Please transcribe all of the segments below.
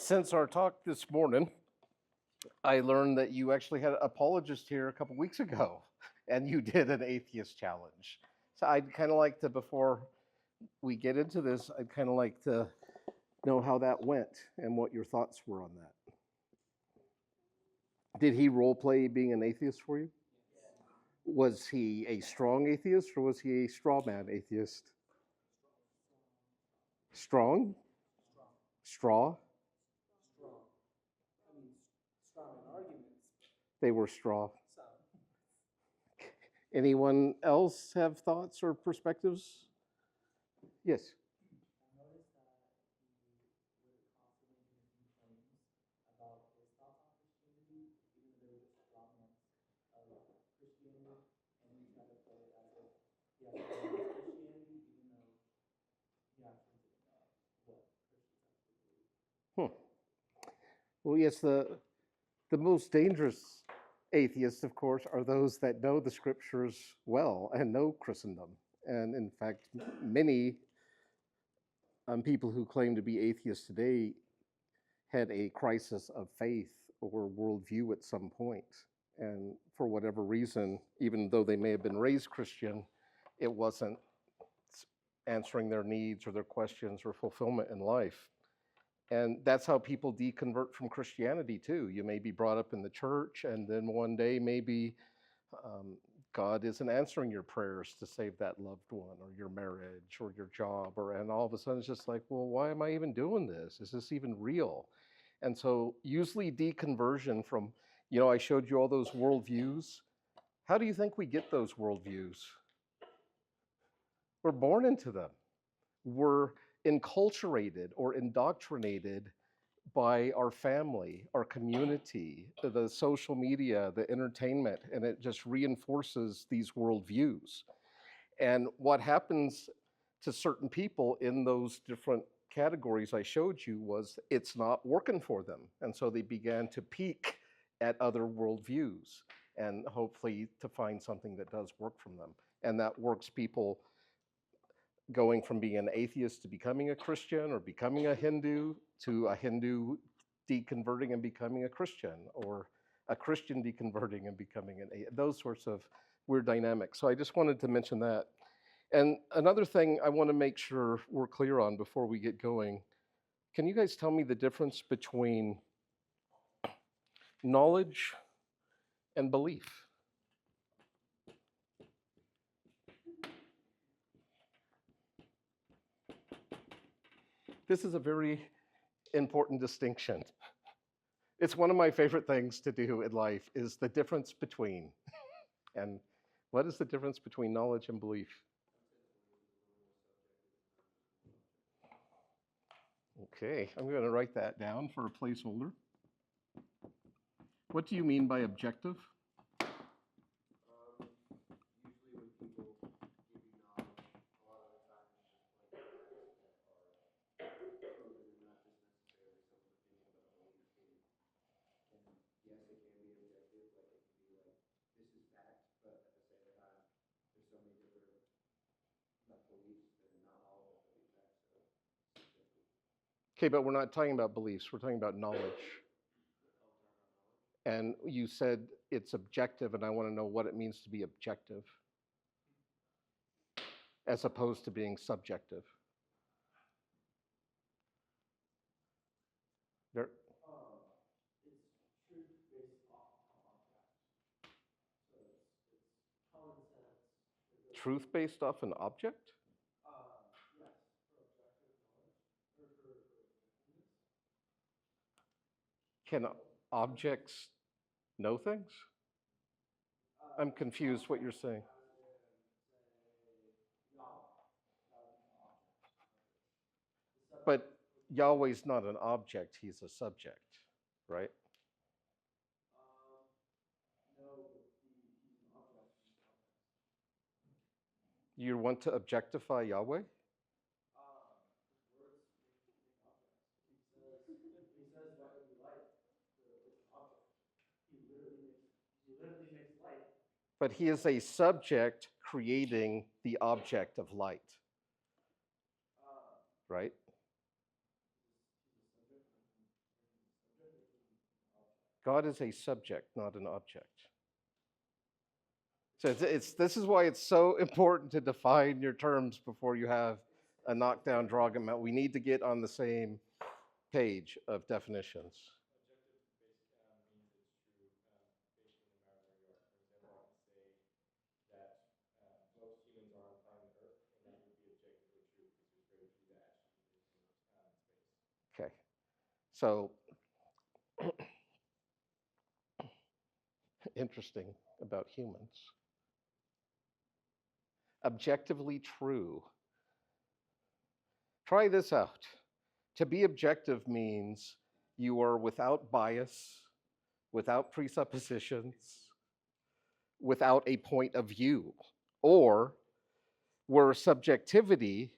Since our talk this morning, I learned that you actually had an apologist here a couple weeks ago, and you did an atheist challenge. So I'd kind of like to, before we get into this, I'd kind of like to know how that went and what your thoughts were on that. Did he role play being an atheist for you? Was he a strong atheist or was he a straw man atheist? Strong? Straw? They were straw. Anyone else have thoughts or perspectives? Yes. Hmm. Well, yes, the most dangerous atheists, of course, are those that know the scriptures well and know Christendom. And in fact, many people who claim to be atheists today had a crisis of faith or worldview at some point. And for whatever reason, even though they may have been raised Christian, it wasn't answering their needs or their questions or fulfillment in life. And that's how people deconvert from Christianity too. You may be brought up in the church, and then one day maybe God isn't answering your prayers to save that loved one or your marriage or your job, and all of a sudden it's just like, well, why am I even doing this? Is this even real? And so usually deconversion from, I showed you all those worldviews. How do you think we get those worldviews? We're born into them. We're enculturated or indoctrinated by our family, our community, the social media, the entertainment, and it just reinforces these worldviews. And what happens to certain people in those different categories I showed you was it's not working for them. And so they began to peek at other worldviews and hopefully to find something that does work from them. And that works people going from being an atheist to becoming a Christian, or becoming a Hindu to a Hindu deconverting and becoming a Christian, or a Christian deconverting and becoming an atheist. Those sorts of weird dynamics. So I just wanted to mention that. And another thing I want to make sure we're clear on before we get going, can you guys tell me the difference between knowledge and belief? This is a very important distinction. It's one of my favorite things to do in life, is the difference between. And what is the difference between knowledge and belief? Okay, I'm going to write that down for a placeholder. What do you mean by objective? Okay, but we're not talking about beliefs, we're talking about knowledge. And you said it's objective, and I want to know what it means to be objective as opposed to being subjective. There, truth based off an object? Can objects know things? I'm confused what you're saying. But Yahweh's not an object, he's a subject, right? You want to objectify Yahweh? But he is a subject creating the object of light, right? God is a subject, not an object. So this is why it's so important to define your terms before you have a knockdown draw argument. We need to get on the same page of definitions. Okay, so interesting about humans. Objectively true. Try this out. To be objective means you are without bias, without presuppositions, without a point of view, or where subjectivity,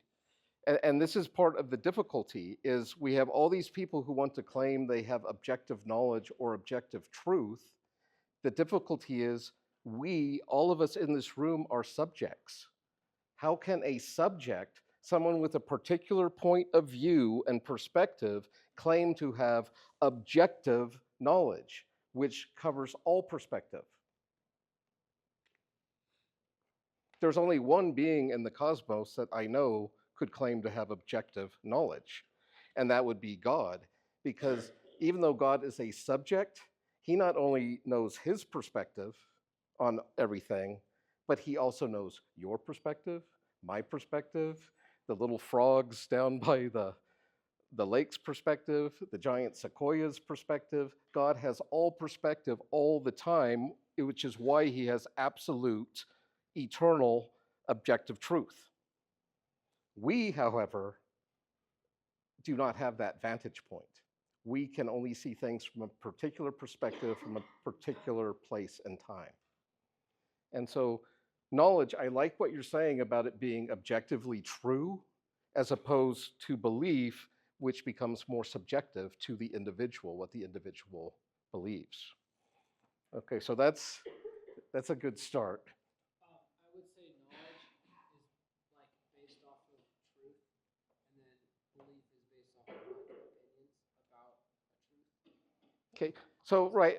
and this is part of the difficulty, is we have all these people who want to claim they have objective knowledge or objective truth. The difficulty is we, all of us in this room, are subjects. How can a subject, someone with a particular point of view and perspective, claim to have objective knowledge, which covers all perspective? There's only one being in the cosmos that I know could claim to have objective knowledge, and that would be God. Because even though God is a subject, he not only knows his perspective on everything, but he also knows your perspective, my perspective, the little frogs down by the lake's perspective, the giant sequoia's perspective. God has all perspective all the time, which is why he has absolute, eternal, objective truth. We, however, do not have that vantage point. We can only see things from a particular perspective, from a particular place and time. And so knowledge, I like what you're saying about it being objectively true, as opposed to belief, which becomes more subjective to the individual, what the individual believes. Okay, so that's a good start. I would say knowledge is like based off of truth, and then belief is based off of like opinions about a truth. Okay, so right,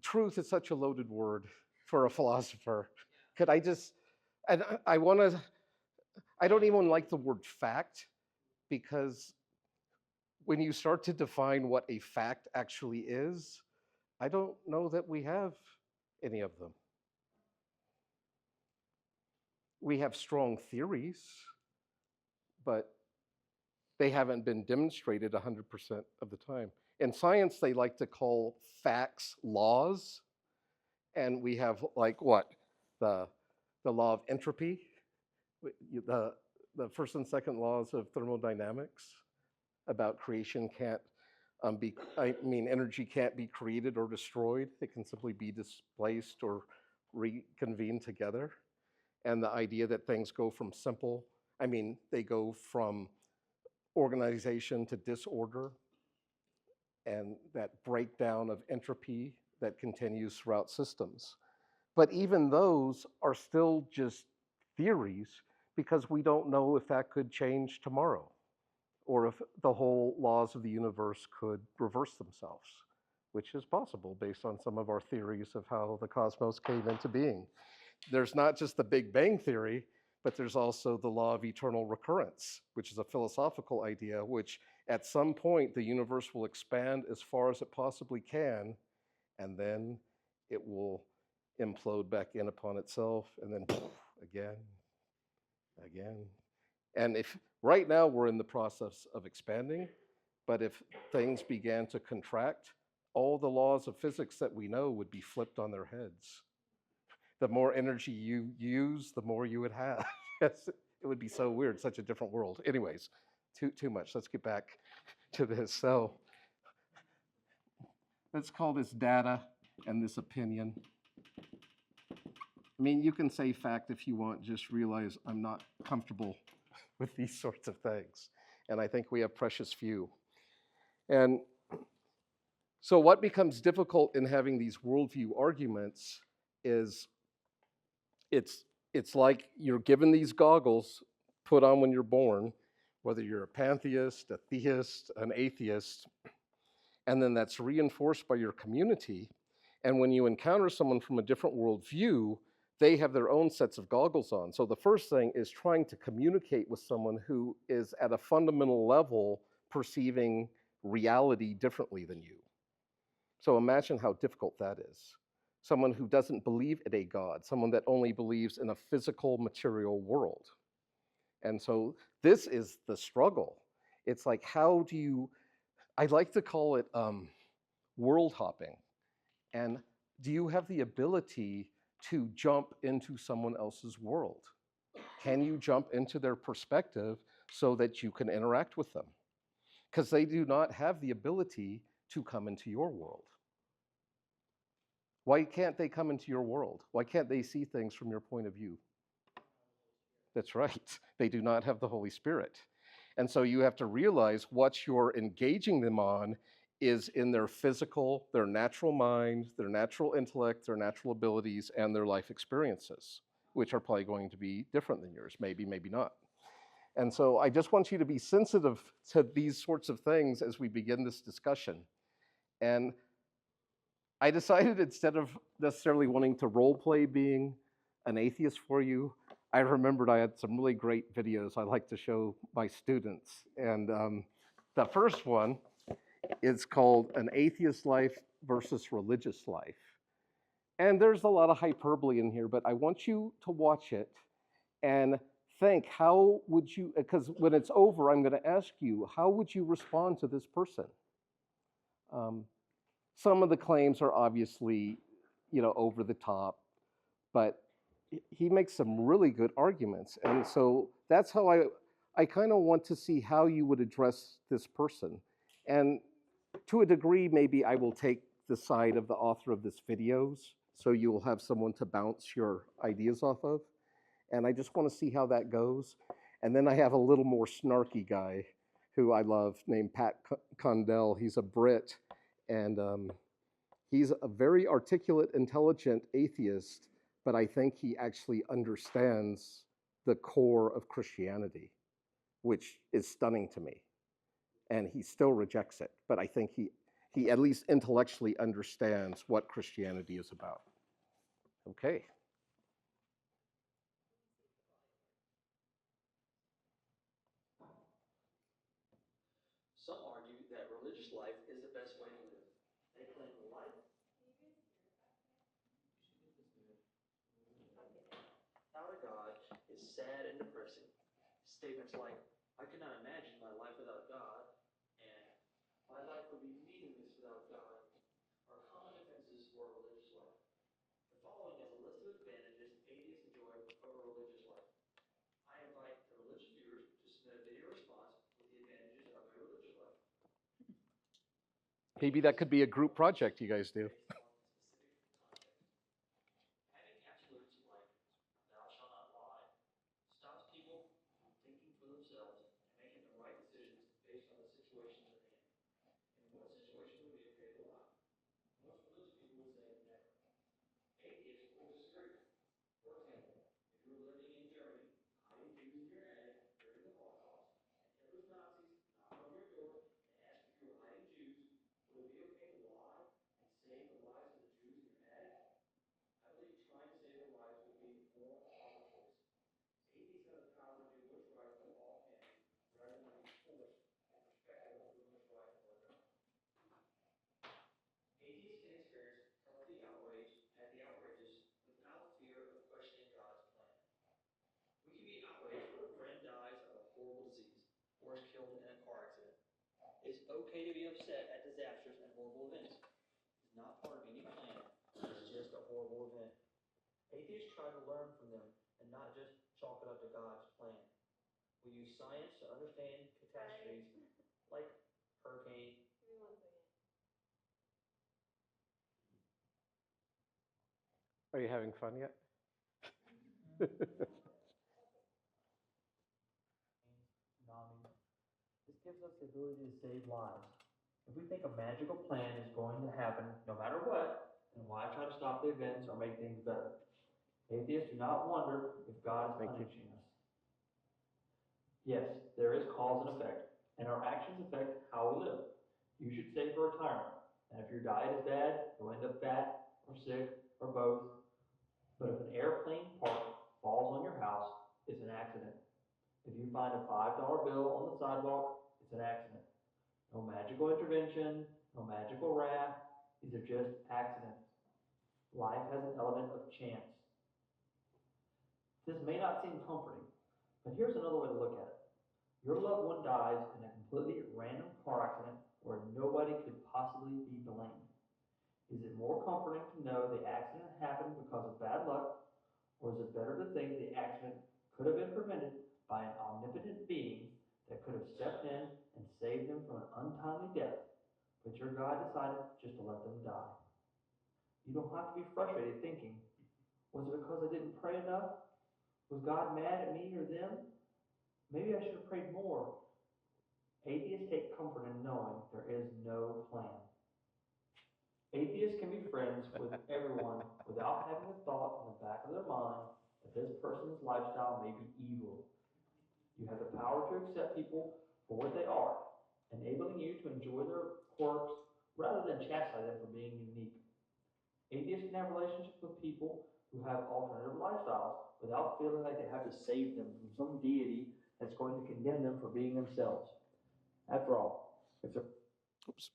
truth is such a loaded word for a philosopher. Could I just, and I want to, I don't even like the word fact, because when you start to define what a fact actually is, I don't know that we have any of them. We have strong theories, but they haven't been demonstrated 100% of the time. In science, they like to call facts laws, and we have like what? The law of entropy, the first and second laws of thermodynamics about creation can't energy can't be created or destroyed. It can simply be displaced or reconvened together. And the idea that things go from they go from organization to disorder, and that breakdown of entropy that continues throughout systems. But even those are still just theories, because we don't know if that could change tomorrow, or if the whole laws of the universe could reverse themselves, which is possible based on some of our theories of how the cosmos came into being. There's not just the Big Bang theory, but there's also the law of eternal recurrence, which is a philosophical idea, which at some point the universe will expand as far as it possibly can, and then it will implode back in upon itself, and then again. And if right now we're in the process of expanding, but if things began to contract, all the laws of physics that we know would be flipped on their heads. The more energy you use, the more you would have. It would be so weird, such a different world. Anyways, too much. Let's get back to this. So let's call this data and this opinion. I mean, you can say fact if you want, just realize I'm not comfortable with these sorts of things. And I think we have precious few. And so what becomes difficult in having these worldview arguments is it's like you're given these goggles put on when you're born, whether you're a pantheist, a theist, an atheist, And then that's reinforced by your community. And when you encounter someone from a different worldview, they have their own sets of goggles on. So the first thing is trying to communicate with someone who is at a fundamental level perceiving reality differently than you. So imagine how difficult that is. Someone who doesn't believe in a God, someone that only believes in a physical, material world. And so this is the struggle. It's like, how do you, I like to call it world hopping. And do you have the ability to jump into someone else's world? Can you jump into their perspective so that you can interact with them? Because they do not have the ability to come into your world. Why can't they come into your world? Why can't they see things from your point of view? That's right. They do not have the Holy Spirit. And so you have to realize what you're engaging them on is in their physical, their natural mind, their natural intellect, their natural abilities, and their life experiences, which are probably going to be different than yours, maybe, maybe not. And so I just want you to be sensitive to these sorts of things as we begin this discussion. And I decided, instead of necessarily wanting to role play being an atheist for you, I remembered I had some really great videos I like to show my students. And the first one is called An Atheist Life versus Religious Life. And there's a lot of hyperbole in here, but I want you to watch it and think, how would you, because when it's over, I'm going to ask you, how would you respond to this person? Some of the claims are obviously, over the top, but he makes some really good arguments. And so that's how I kind of want to see how you would address this person. And to a degree, maybe I will take the side of the author of this videos, so you will have someone to bounce your ideas off of. And I just want to see how that goes. And then I have a little more snarky guy who I love named Pat Condell. He's a Brit, and he's a very articulate, intelligent atheist, but I think he actually understands the core of Christianity, which is stunning to me. And he still rejects it, but I think he at least intellectually understands what Christianity is about. Okay. Some argue that religious life is the best way to live. They claim life without a God is sad and depressing. Statements like, I cannot imagine my life without God, and my life would be meaningless without God, are common defenses for a religious life. The following is a list of advantages atheists enjoy over religious life. I invite the religious viewers to submit a video response with the advantages of a religious life. Maybe that could be a group project you guys do. Having absolutes like thou shalt not lie stops people from thinking for themselves and making the right decisions based on the situations at hand. In what situation would it be okay to lie? Most religious people would say never. Atheists will disagree. For example, if you were living in Germany, hiding Jews in your attic during the Holocaust, and Hitler's Nazis knocked on your door and asked if you were hiding Jews, would it be okay to lie and save the lives of the Jews in your attic? I believe trying to save their lives would be more proper choice. Atheists have the power to do what's right by all humanity, rather than be forced the perspective of doing what's right for God. Atheists can experience healthy outrage at the outrageous without fear of questioning God's plan. We can be outraged when a friend dies of a horrible disease or is killed in a car accident. It's okay to be upset at disasters and horrible events. It's not part of any plan. It's just a horrible event. Atheists try to learn from them and not just chalk it up to God's plan. We use science to understand catastrophes like hurricane. Give me 1 second. Are you having fun yet? Tsunamis. This gives us the ability to save lives. If we think a magical plan is going to happen no matter what, then why try to stop the events or make things better? Atheists do not wonder if God is Thank you. punishing us. Yes, there is cause and effect, and our actions affect how we live. You should save for retirement. And if your diet is bad, you'll end up fat or sick or both. But if an airplane part falls on your house, it's an accident. If you find a $5 bill on the sidewalk, it's an accident. No magical intervention, no magical wrath. These are just accidents. Life has an element of chance. This may not seem comforting, but here's another way to look at it. Your loved one dies in a completely random car accident where nobody could possibly be blamed. Is it more comforting to know the accident happened because of bad luck, or is it better to think the accident could have been prevented by an omnipotent being that could have stepped in and saved them from an untimely death, but your God decided just to let them die? You don't have to be frustrated thinking, was it because I didn't pray enough? Was God mad at me or them? Maybe I should have prayed more. Atheists take comfort in knowing there is no plan. Atheists can be friends with everyone without having the thought in the back of their mind that this person's lifestyle may be evil. You have the power to accept people for what they are, enabling you to enjoy their quirks rather than chastise them for being unique. Atheists can have relationships with people who have alternative lifestyles without feeling like they have to save them from some deity that's going to condemn them for being themselves. After all, if there Oops.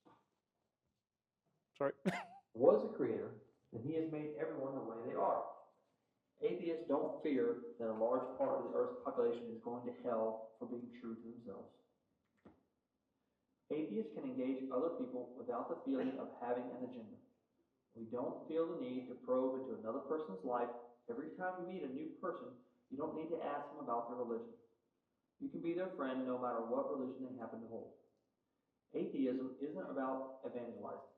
Sorry. was a creator, then he has made everyone the way they are. Atheists don't fear that a large part of the Earth's population is going to hell for being true to themselves. Atheists can engage other people without the feeling of having an agenda. We don't feel the need to probe into another person's life. Every time you meet a new person, you don't need to ask them about their religion. You can be their friend no matter what religion they happen to hold. Atheism isn't about evangelizing.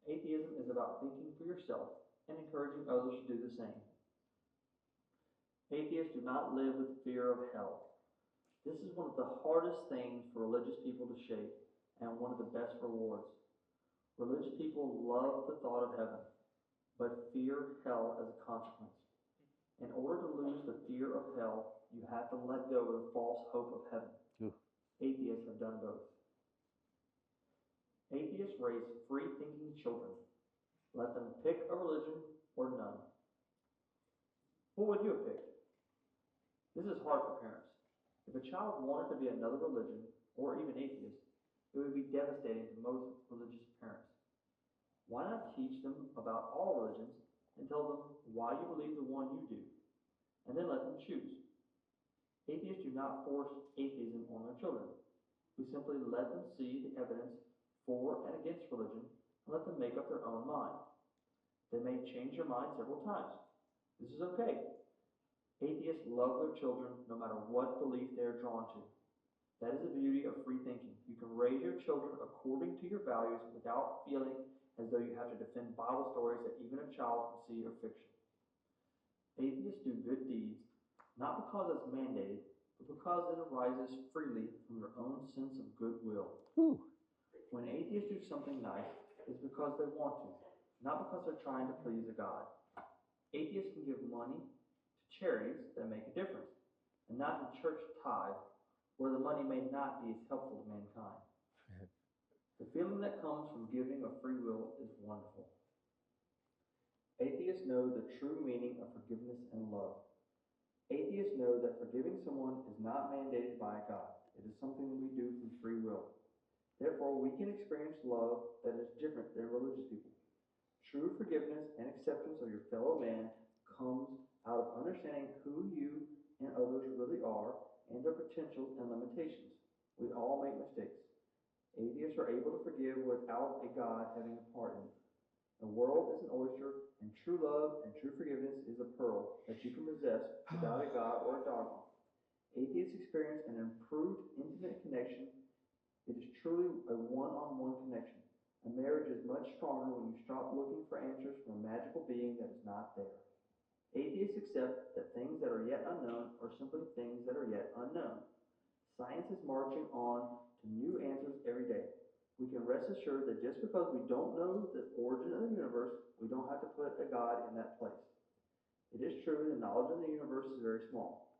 Atheism is about thinking for yourself and encouraging others to do the same. Atheists do not live with the fear of hell. This is one of the hardest things for religious people to shape, and one of the best rewards. Religious people love the thought of heaven, but fear hell as a consequence. In order to lose the fear of hell, you have to let go of the false hope of heaven. Ooh. Atheists have done both. Atheists raise free-thinking children. Let them pick a religion or none. What would you have picked? This is hard for parents. If a child wanted to be another religion, or even atheist, it would be devastating to most religious parents. Why not teach them about all religions and tell them why you believe the one you do, and then let them choose? Atheists do not force atheism on their children. We simply let them see the evidence for and against religion and let them make up their own mind. They may change their mind several times. This is okay. Atheists love their children no matter what belief they are drawn to. That is the beauty of free thinking. You can raise your children according to your values without feeling as though you have to defend Bible stories that even a child can see are fiction. Atheists do good deeds, not because it's mandated, but because it arises freely from their own sense of goodwill. Ooh. When atheists do something nice, it's because they want to, not because they're trying to please a God. Atheists can give money to charities that make a difference, and not to church tithe, where the money may not be as helpful to mankind. The feeling that comes from giving of free will is wonderful. Atheists know the true meaning of forgiveness and love. Atheists know that forgiving someone is not mandated by God. It is something that we do from free will. Therefore, we can experience love that is different than religious people. True forgiveness and acceptance of your fellow man comes out of understanding who you and others really are and their potentials and limitations. We all make mistakes. Atheists are able to forgive without a God having a part in it. The world is an oyster, and true love and true forgiveness is a pearl that you can possess without a God or a dogma. Atheists experience an improved intimate connection. It is truly a one-on-one connection. A marriage is much stronger when you stop looking for answers from a magical being that is not there. Atheists accept that things that are yet unknown are simply things that are yet unknown. Science is marching on to new answers every day. We can rest assured that just because we don't know the origin of the universe, we don't have to put a God in that place. It is true the knowledge of the universe is very small.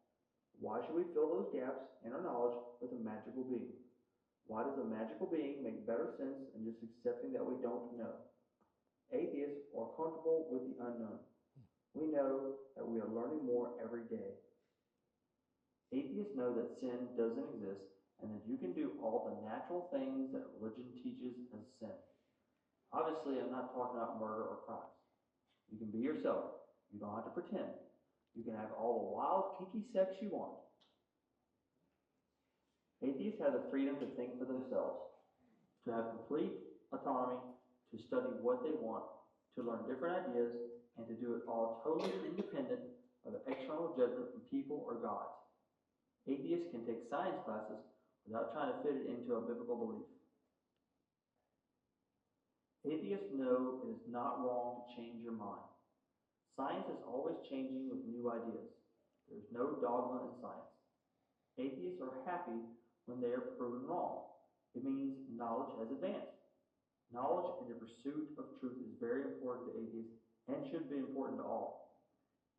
Why should we fill those gaps in our knowledge with a magical being? Why does a magical being make better sense than just accepting that we don't know? Atheists are comfortable with the unknown. We know that we are learning more every day. Atheists know that sin doesn't exist and that you can do all the natural things that religion teaches as sin. Obviously, I'm not talking about murder or crimes. You can be yourself. You don't have to pretend. You can have all the wild, kinky sex you want. Atheists have the freedom to think for themselves, to have complete autonomy, to study what they want, to learn different ideas, and to do it all totally independent of external judgment from people or gods. Atheists can take science classes without trying to fit it into a biblical belief. Atheists know it is not wrong to change your mind. Science is always changing with new ideas. There is no dogma in science. Atheists are happy when they are proven wrong. It means knowledge has advanced. Knowledge and the pursuit of truth is very important to atheists and should be important to all.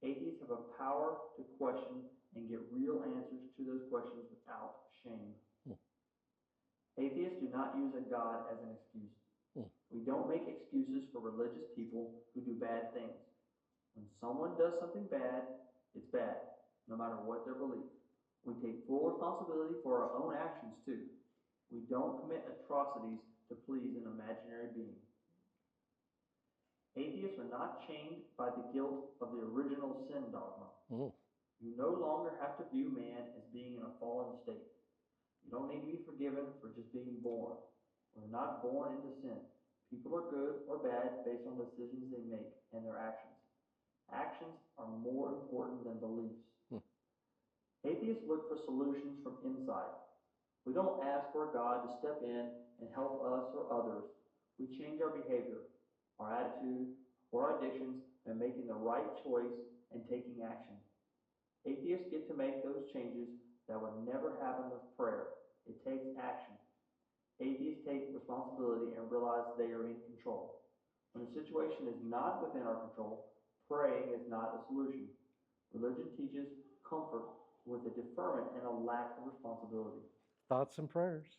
Atheists have a power to question and get real answers to those questions without shame. Atheists do not use a God as an excuse. We don't make excuses for religious people who do bad things. When someone does something bad, it's bad, no matter what their belief. We take full responsibility for our own actions too. We don't commit atrocities to please an imaginary being. Atheists are not chained by the guilt of the original sin dogma. You no longer have to view man as being in a fallen state. You don't need to be forgiven for just being born. We're not born into sin. People are good or bad based on decisions they make and their actions. Actions are more important than beliefs. Atheists look for solutions from inside. We don't ask for God to step in and help us or others. We change our behavior, our attitude, or our addictions by making the right choice and taking action. Atheists get to make those changes that would never happen with prayer. It takes action. Atheists take responsibility and realize they are in control. When a situation is not within our control, praying is not a solution. Religion teaches comfort with a deferment and a lack of responsibility. Thoughts and prayers.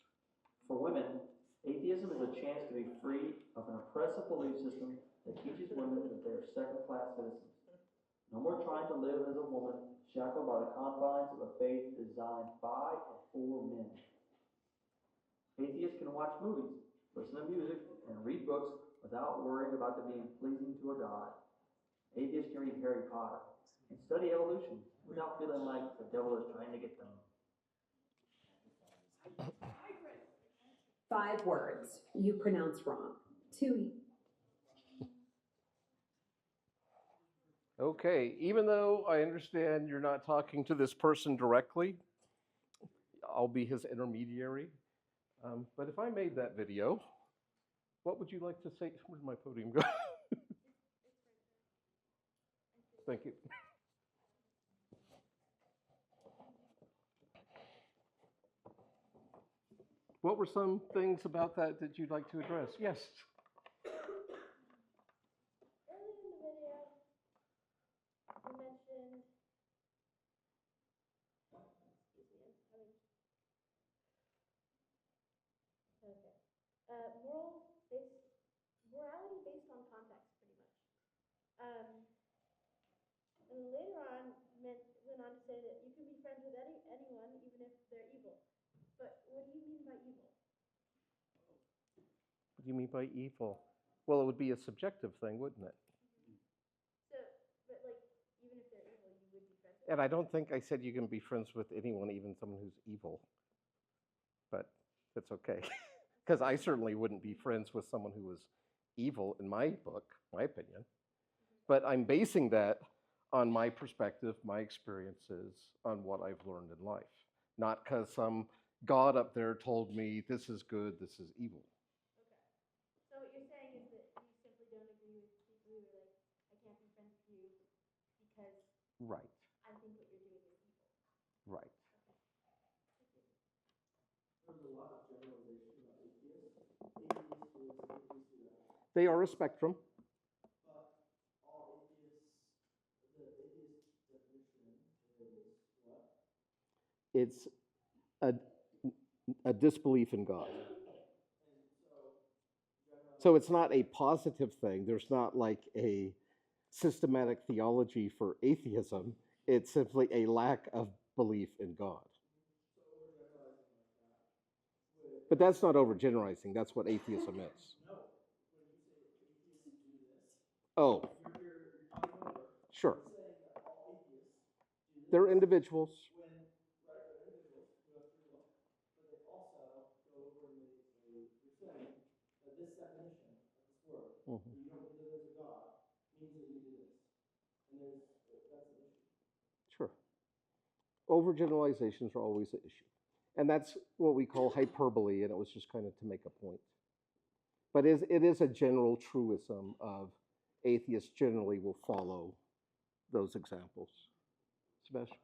For women, atheism is a chance to be free of an oppressive belief system that teaches women that they are second-class citizens. No more trying to live as a woman shackled by the confines of a faith designed by or for men. Atheists can watch movies, listen to music, and read books without worrying about them being pleasing to a god. Atheists can read Harry Potter and study evolution without feeling like the devil is trying to get them. 5 words you pronounce wrong. 2. Okay, even though I understand you're not talking to this person directly, I'll be his intermediary. But if I made that video, what would you like to say? Where'd my podium go? Thank you. What were some things about that that you'd like to address? Yes. Earlier in the video, you mentioned, excuse me, I'm having, okay, morality based on context, pretty much. And later on, went on to say that you can be friends with anyone, even if they're evil. But what do you mean by evil? What do you mean by evil? Well, it would be a subjective thing, wouldn't it? So, but like, even if they're evil, you would be friends with them. And I don't think I said you can be friends with anyone, even someone who's evil. But that's okay. Because I certainly wouldn't be friends with someone who was evil in my book, my opinion. But I'm basing that on my perspective, my experiences, on what I've learned in life. Not because some God up there told me this is good, this is evil. Okay. So what you're saying is that you simply don't agree with people who are like, I can't be friends with you because Right, I think what you're doing is evil. right. There's a lot of generalization about atheists. Atheists is atheists do that. They are a spectrum. But all atheists, the atheist definition is what? It's A disbelief in God. So it's not a positive thing. There's not like a systematic theology for atheism. It's simply a lack of belief in God. But that's not overgeneralizing. That's what atheism is. Oh, sure. They're individuals. Sure. Overgeneralizations are always an issue. And that's what we call hyperbole, and it was just kind of to make a point. But it is a general truism of atheists generally will follow those examples. Sebastian?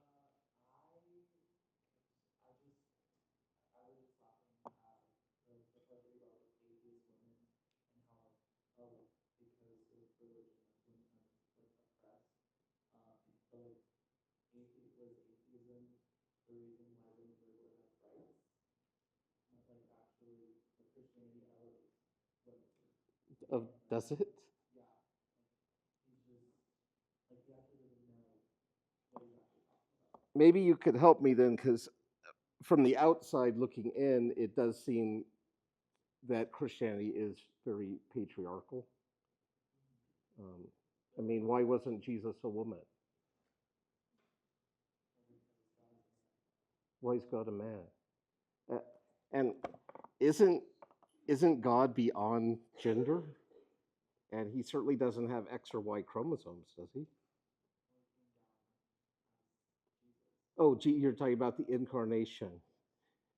Does it? Maybe you could help me then, because from the outside looking in, it does seem that Christianity is very patriarchal. I mean, why wasn't Jesus a woman? Why is God a man? And isn't God beyond gender? And he certainly doesn't have X or Y chromosomes, does he? Oh, gee, you're talking about the incarnation,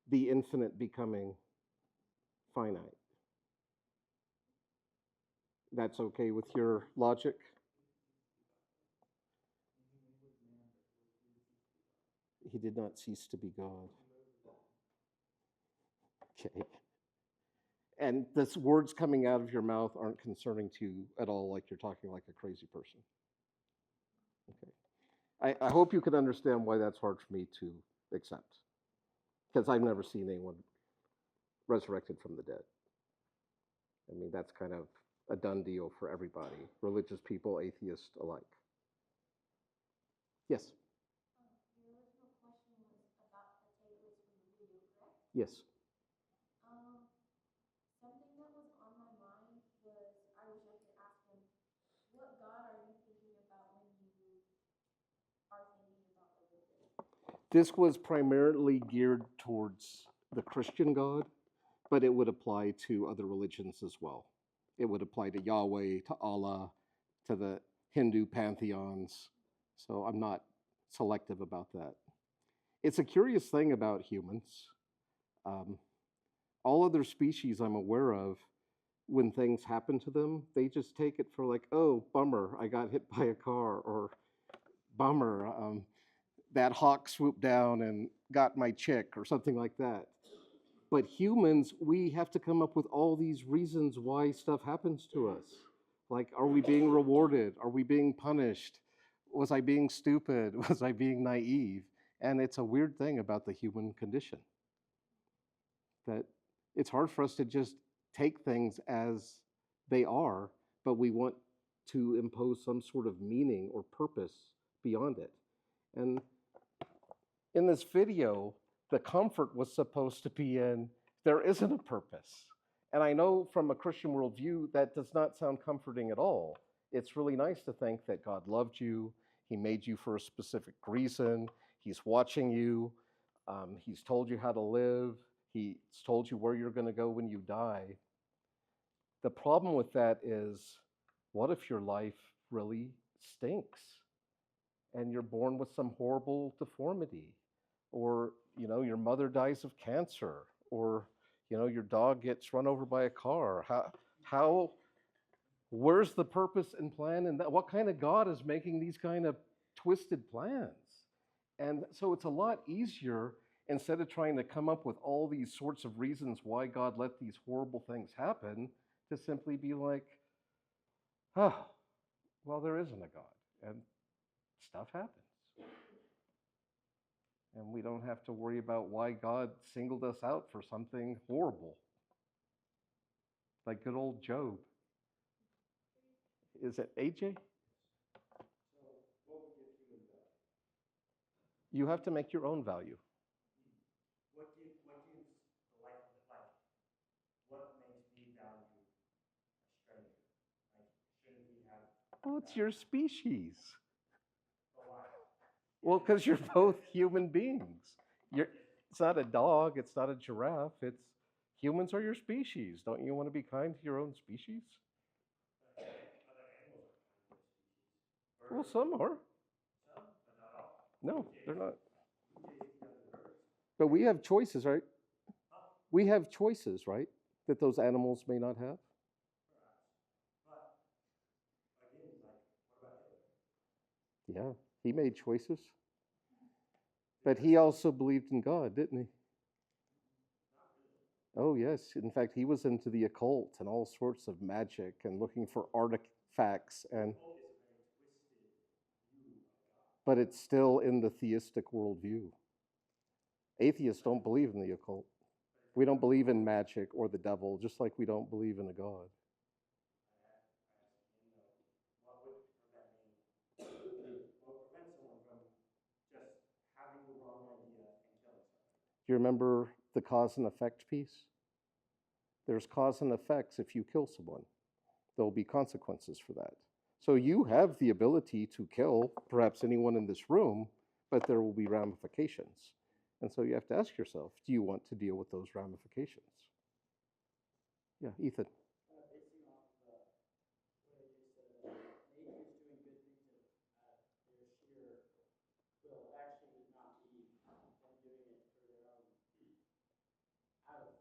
the infinite becoming finite. That's okay with your logic? He did not cease to be God. Okay. And the words coming out of your mouth aren't concerning to you at all, like you're talking like a crazy person. Okay. I hope you can understand why that's hard for me to accept. Because I've never seen anyone resurrected from the dead. I mean, that's kind of a done deal for everybody, religious people, atheists alike. Yes? Your original question was about the takeaways from the video, correct? Yes. Something that was on my mind was, I wish I could ask him, what God are you thinking about when you are thinking about religion? This was primarily geared towards the Christian God, but it would apply to other religions as well. It would apply to Yahweh, to Allah, to the Hindu pantheons. So I'm not selective about that. It's a curious thing about humans. All other species I'm aware of, when things happen to them, they just take it for like, oh, bummer, I got hit by a car, or bummer, that hawk swooped down and got my chick, or something like that. But humans, we have to come up with all these reasons why stuff happens to us. Like, are we being rewarded? Are we being punished? Was I being stupid? Was I being naive? And it's a weird thing about the human condition, that it's hard for us to just take things as they are, but we want to impose some sort of meaning or purpose beyond it. And in this video, the comfort was supposed to be in there isn't a purpose. And I know from a Christian worldview that does not sound comforting at all. It's really nice to think that God loved you, he made you for a specific reason, he's watching you, he's told you how to live, he's told you where you're going to go when you die. The problem with that is, what if your life really stinks and you're born with some horrible deformity? Or, your mother dies of cancer, or, your dog gets run over by a car. Where's the purpose and plan in that? What kind of God is making these kind of twisted plans? And so it's a lot easier, instead of trying to come up with all these sorts of reasons why God let these horrible things happen, to simply be like, oh, well, there isn't a God, and stuff happens. And we don't have to worry about why God singled us out for something horrible, like good old Job. Is it AJ? You have to make your own value. What do you like, what makes me value a stranger? Like, shouldn't we have? Well, it's your species. But why? Well, because you're both human beings. It's not a dog, it's not a giraffe, it's humans are your species. Don't you want to be kind to your own species? Other animals are kind of species. Well, some are. Some, but not all. No, they're not. Who takes the other birds? But we have choices, right? Huh? We have choices, right? That those animals may not have. Perhaps. But again, like, what about Hitler? Yeah, he made choices. But he also believed in God, didn't he? Oh, yes. In fact, he was into the occult and all sorts of magic and looking for artifacts. But it's still in the theistic worldview. Atheists don't believe in the occult. We don't believe in magic or the devil, just like we don't believe in a God. What would prevent someone from just having the wrong idea and killing someone? Do you remember the cause and effect piece? There's cause and effects if you kill someone. There'll be consequences for that. So you have the ability to kill perhaps anyone in this room, but there will be ramifications. And so you have to ask yourself, do you want to deal with those ramifications? Yeah, Ethan. Basing off what I just said, nature is doing good things at their sheer will. It actually would not be them doing it for their own, out of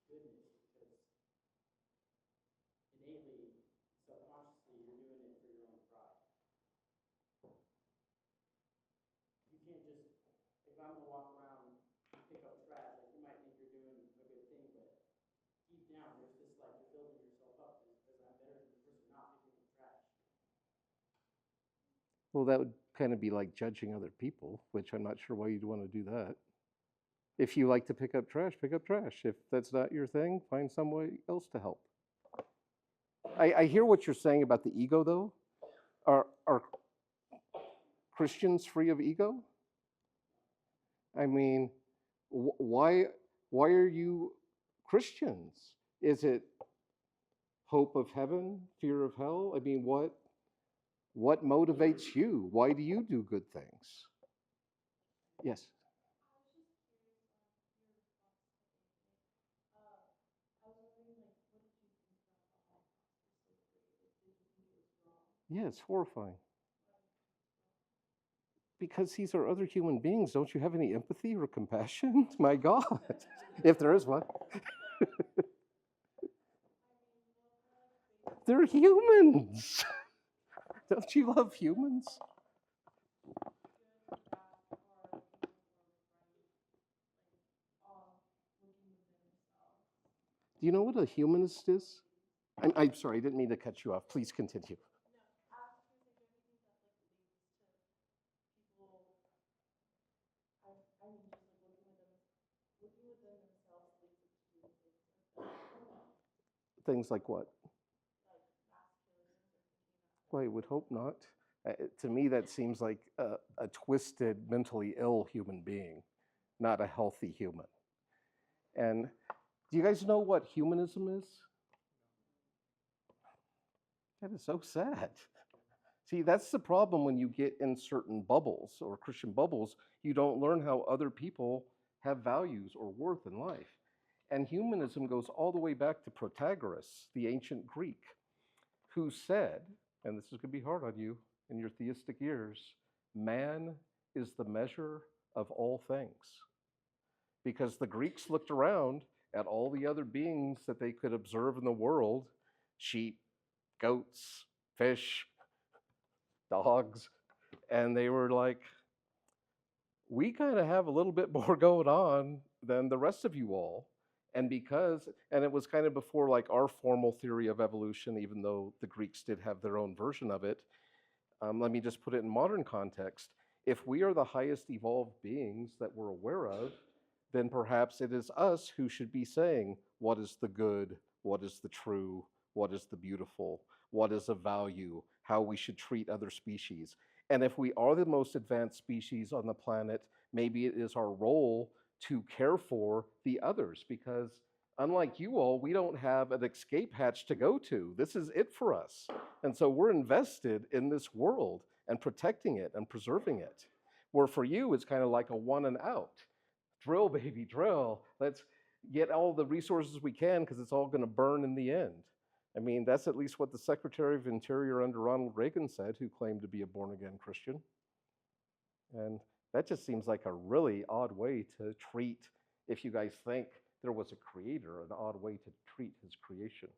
goodness, because innately, subconsciously, you're doing it for your own pride. You can't just, if I'm gonna walk around and pick up trash, like you might think you're doing a good thing, but deep down, there's this like you're building yourself up because I'm better than the person not picking up trash. Well, that would kind of be like judging other people, which I'm not sure why you'd want to do that. If you like to pick up trash, pick up trash. If that's not your thing, find some way else to help. I hear what you're saying about the ego, though. Are Christians free of ego? I mean, why are you Christians? Is it hope of heaven, fear of hell? I mean, what motivates you? Why do you do good things? Yes. Yeah, it's horrifying. Because these are other human beings. Don't you have any empathy or compassion? My God, if there is one. They're humans. Don't you love humans? Do you know what a humanist is? I'm sorry, I didn't mean to cut you off. Please continue. Things like what? Well, I would hope not. To me, that seems like a twisted, mentally ill human being, not a healthy human. And do you guys know what humanism is? That is so sad. See, that's the problem when you get in certain bubbles or Christian bubbles. You don't learn how other people have values or worth in life. And humanism goes all the way back to Protagoras, the ancient Greek, who said, and this is going to be hard on you in your theistic years, man is the measure of all things. Because the Greeks looked around at all the other beings that they could observe in the world, sheep, goats, fish, dogs, and they were like, we kind of have a little bit more going on than the rest of you all. And it was kind of before like our formal theory of evolution, even though the Greeks did have their own version of it. Let me just put it in modern context. If we are the highest evolved beings that we're aware of, then perhaps it is us who should be saying what is the good, what is the true, what is the beautiful, what is of value, how we should treat other species. And if we are the most advanced species on the planet, maybe it is our role to care for the others, because unlike you all, we don't have an escape hatch to go to. This is it for us. And so we're invested in this world and protecting it and preserving it. Where for you, it's kind of like a one and out. Drill, baby, drill. Let's get all the resources we can because it's all going to burn in the end. I mean, that's at least what the Secretary of Interior under Ronald Reagan said, who claimed to be a born-again Christian. And that just seems like a really odd way to treat, if you guys think there was a creator, an odd way to treat his creation.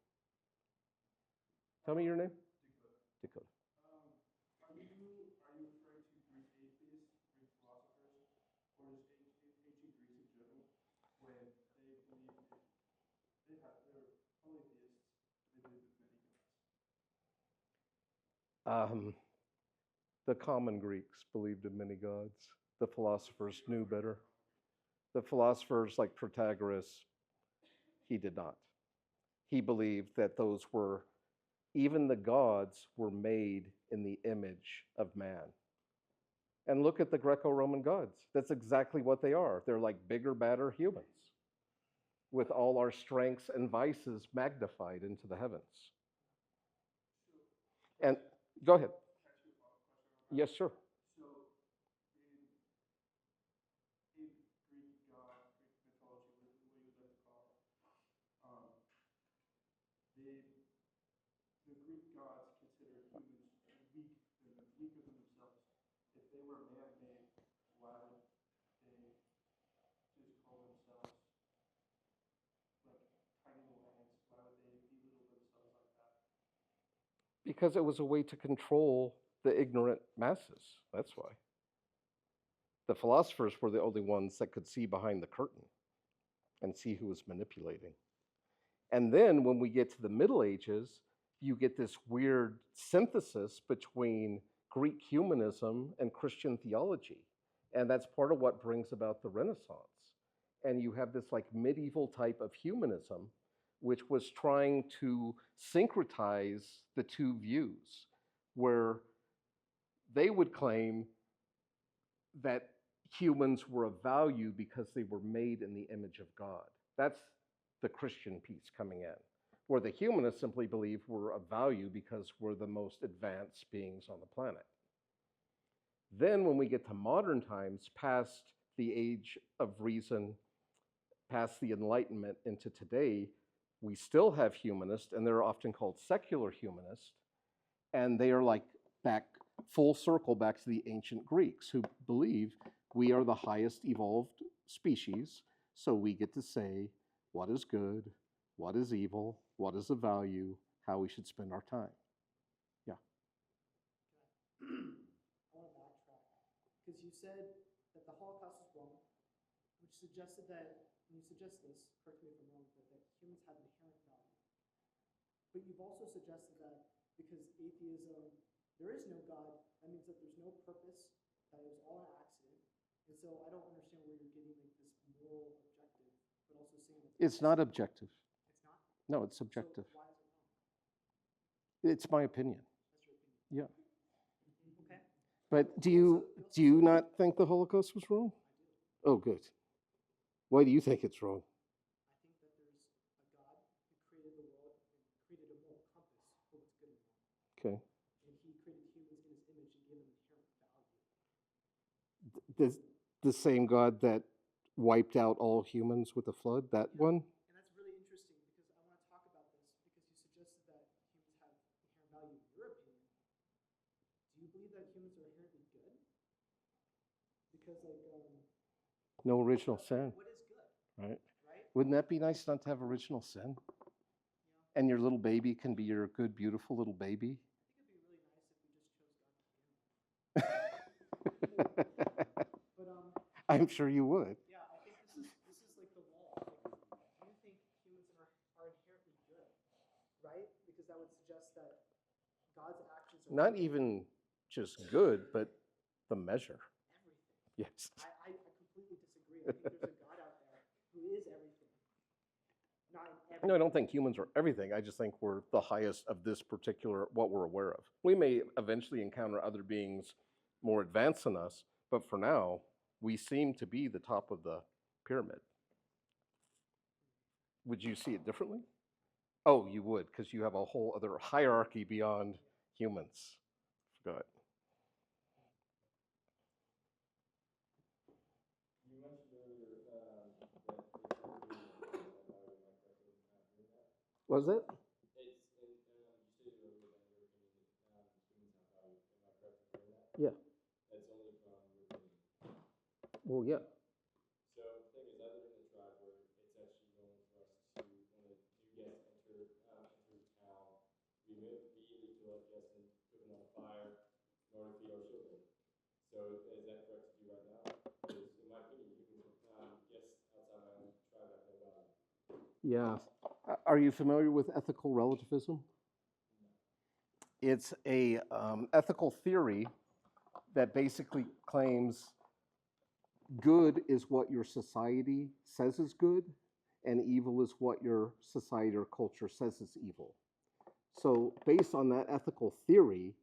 Tell me your name? Dakota. Are you referring to Greek atheists, Greek philosophers, or just ancient Greeks in general, when they believed they're polytheists, they believed in many gods? The common Greeks believed in many gods. The philosophers knew better. The philosophers like Protagoras, he did not. He believed that those were, even the gods were made in the image of man. And look at the Greco-Roman gods. That's exactly what they are. They're like bigger, badder humans with all our strengths and vices magnified into the heavens. And go ahead. Yes, sir. So, in Greek god, Greek mythology, what you would like to call it, the Greek gods considered humans weaker than themselves. If they were man-made, why would they just call themselves like tiny little ants? Why would they belittle themselves like that? Because it was a way to control the ignorant masses. That's why. The philosophers were the only ones that could see behind the curtain and see who was manipulating. And then when we get to the Middle Ages, you get this weird synthesis between Greek humanism and Christian theology. And that's part of what brings about the Renaissance. And you have this like medieval type of humanism, which was trying to syncretize the two views, where they would claim that humans were of value because they were made in the image of God. That's the Christian piece coming in, where the humanists simply believe we're of value because we're the most advanced beings on the planet. Then when we get to modern times, past the age of reason, past the Enlightenment into today, we still have humanists, and they're often called secular humanists, and they are like back full circle back to the ancient Greeks, who believe we are the highest evolved species, so we get to say what is good, what is evil, what is of value, how we should spend our time. Yeah. I want to backtrack, because you said that the Holocaust is wrong, which suggested that, when you suggest this, correct me if I'm wrong, but that humans have inherent value. But you've also suggested that because atheism, there is no God, that means that there's no purpose, that it was all an accident. And so I don't understand where you're getting like this moral objective, but also saying that It's not objective. it's not. No, it's subjective. So why is it wrong? It's my opinion. That's your opinion. Yeah. Okay. But do you not think the Holocaust was wrong? Oh, good. Why do you think it's wrong? I think that there's a God who created the world and created a moral compass for what's good and wrong. Okay. And he created humans in his image and gave them inherent value. The same God that wiped out all humans with the flood, that one? And that's really interesting because I want to talk about this because you suggested that humans have inherent value. In your opinion, do you believe that humans are inherently good? Because No original sin, what is good, right? right? Wouldn't that be nice not to have original sin? Yeah. And your little baby can be your good, beautiful little baby? I think it'd be really nice if we just chose God to begin with. But I'm sure you would. yeah, I think this is like the wall. Like, do you think humans are inherently good, right? Because that would suggest that God's actions are Not even just good, but the measure. Yes. I completely disagree. I think there's a God out there who is everything. Not in everything. No, I don't think humans are everything. I just think we're the highest of this particular, what we're aware of. We may eventually encounter other beings more advanced than us, but for now, we seem to be the top of the pyramid. Would you see it differently? Oh, you would, because you have a whole other hierarchy beyond humans. Go ahead. You mentioned earlier that Was it? you stated earlier that in your opinion humans have value. Am I correct in saying that? Yeah. That's only from your opinion. Well, yeah. So the thing is, I live in a tribe where it's actually known for us to, when a new guest enters town, we immediately kill that guest and put them on fire in order to feed our children. So is that correct to do right now? Because in my opinion, guests outside my own tribe have no value. Yeah. Are you familiar with ethical relativism? It's a ethical theory that basically claims good is what your society says is good, and evil is what your society or culture says is evil. So based on that ethical theory,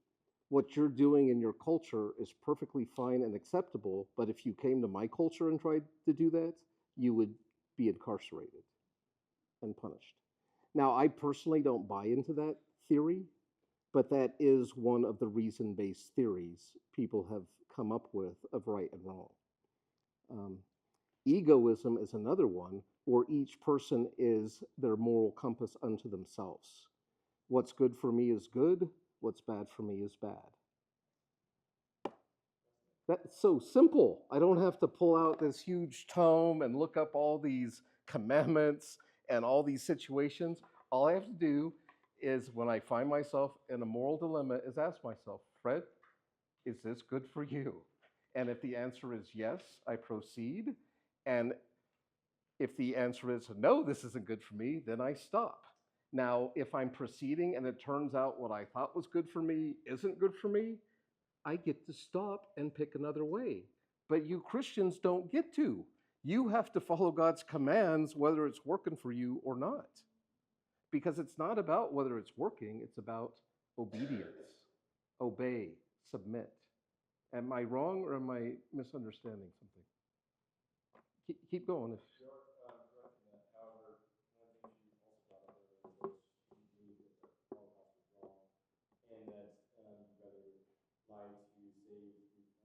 what you're doing in your culture is perfectly fine and acceptable, but if you came to my culture and tried to do that, you would be incarcerated and punished. Now, I personally don't buy into that theory, but that is one of the reason-based theories people have come up with of right and wrong. Egoism is another one, where each person is their moral compass unto themselves. What's good for me is good, what's bad for me is bad. That's so simple. I don't have to pull out this huge tome and look up all these commandments and all these situations. All I have to do is, when I find myself in a moral dilemma, is ask myself, Fred, is this good for you? And if the answer is yes, I proceed. And if the answer is no, this isn't good for me, then I stop. Now, if I'm proceeding and it turns out what I thought was good for me isn't good for me, I get to stop and pick another way. But you Christians don't get to. You have to follow God's commands whether it's working for you or not. Because it's not about whether it's working, it's about obedience. Obey, submit. Am I wrong or am I misunderstanding something? Keep going. You're correct in that. However, one thing you also brought up earlier was you believe that the Holocaust was wrong, and that you'd rather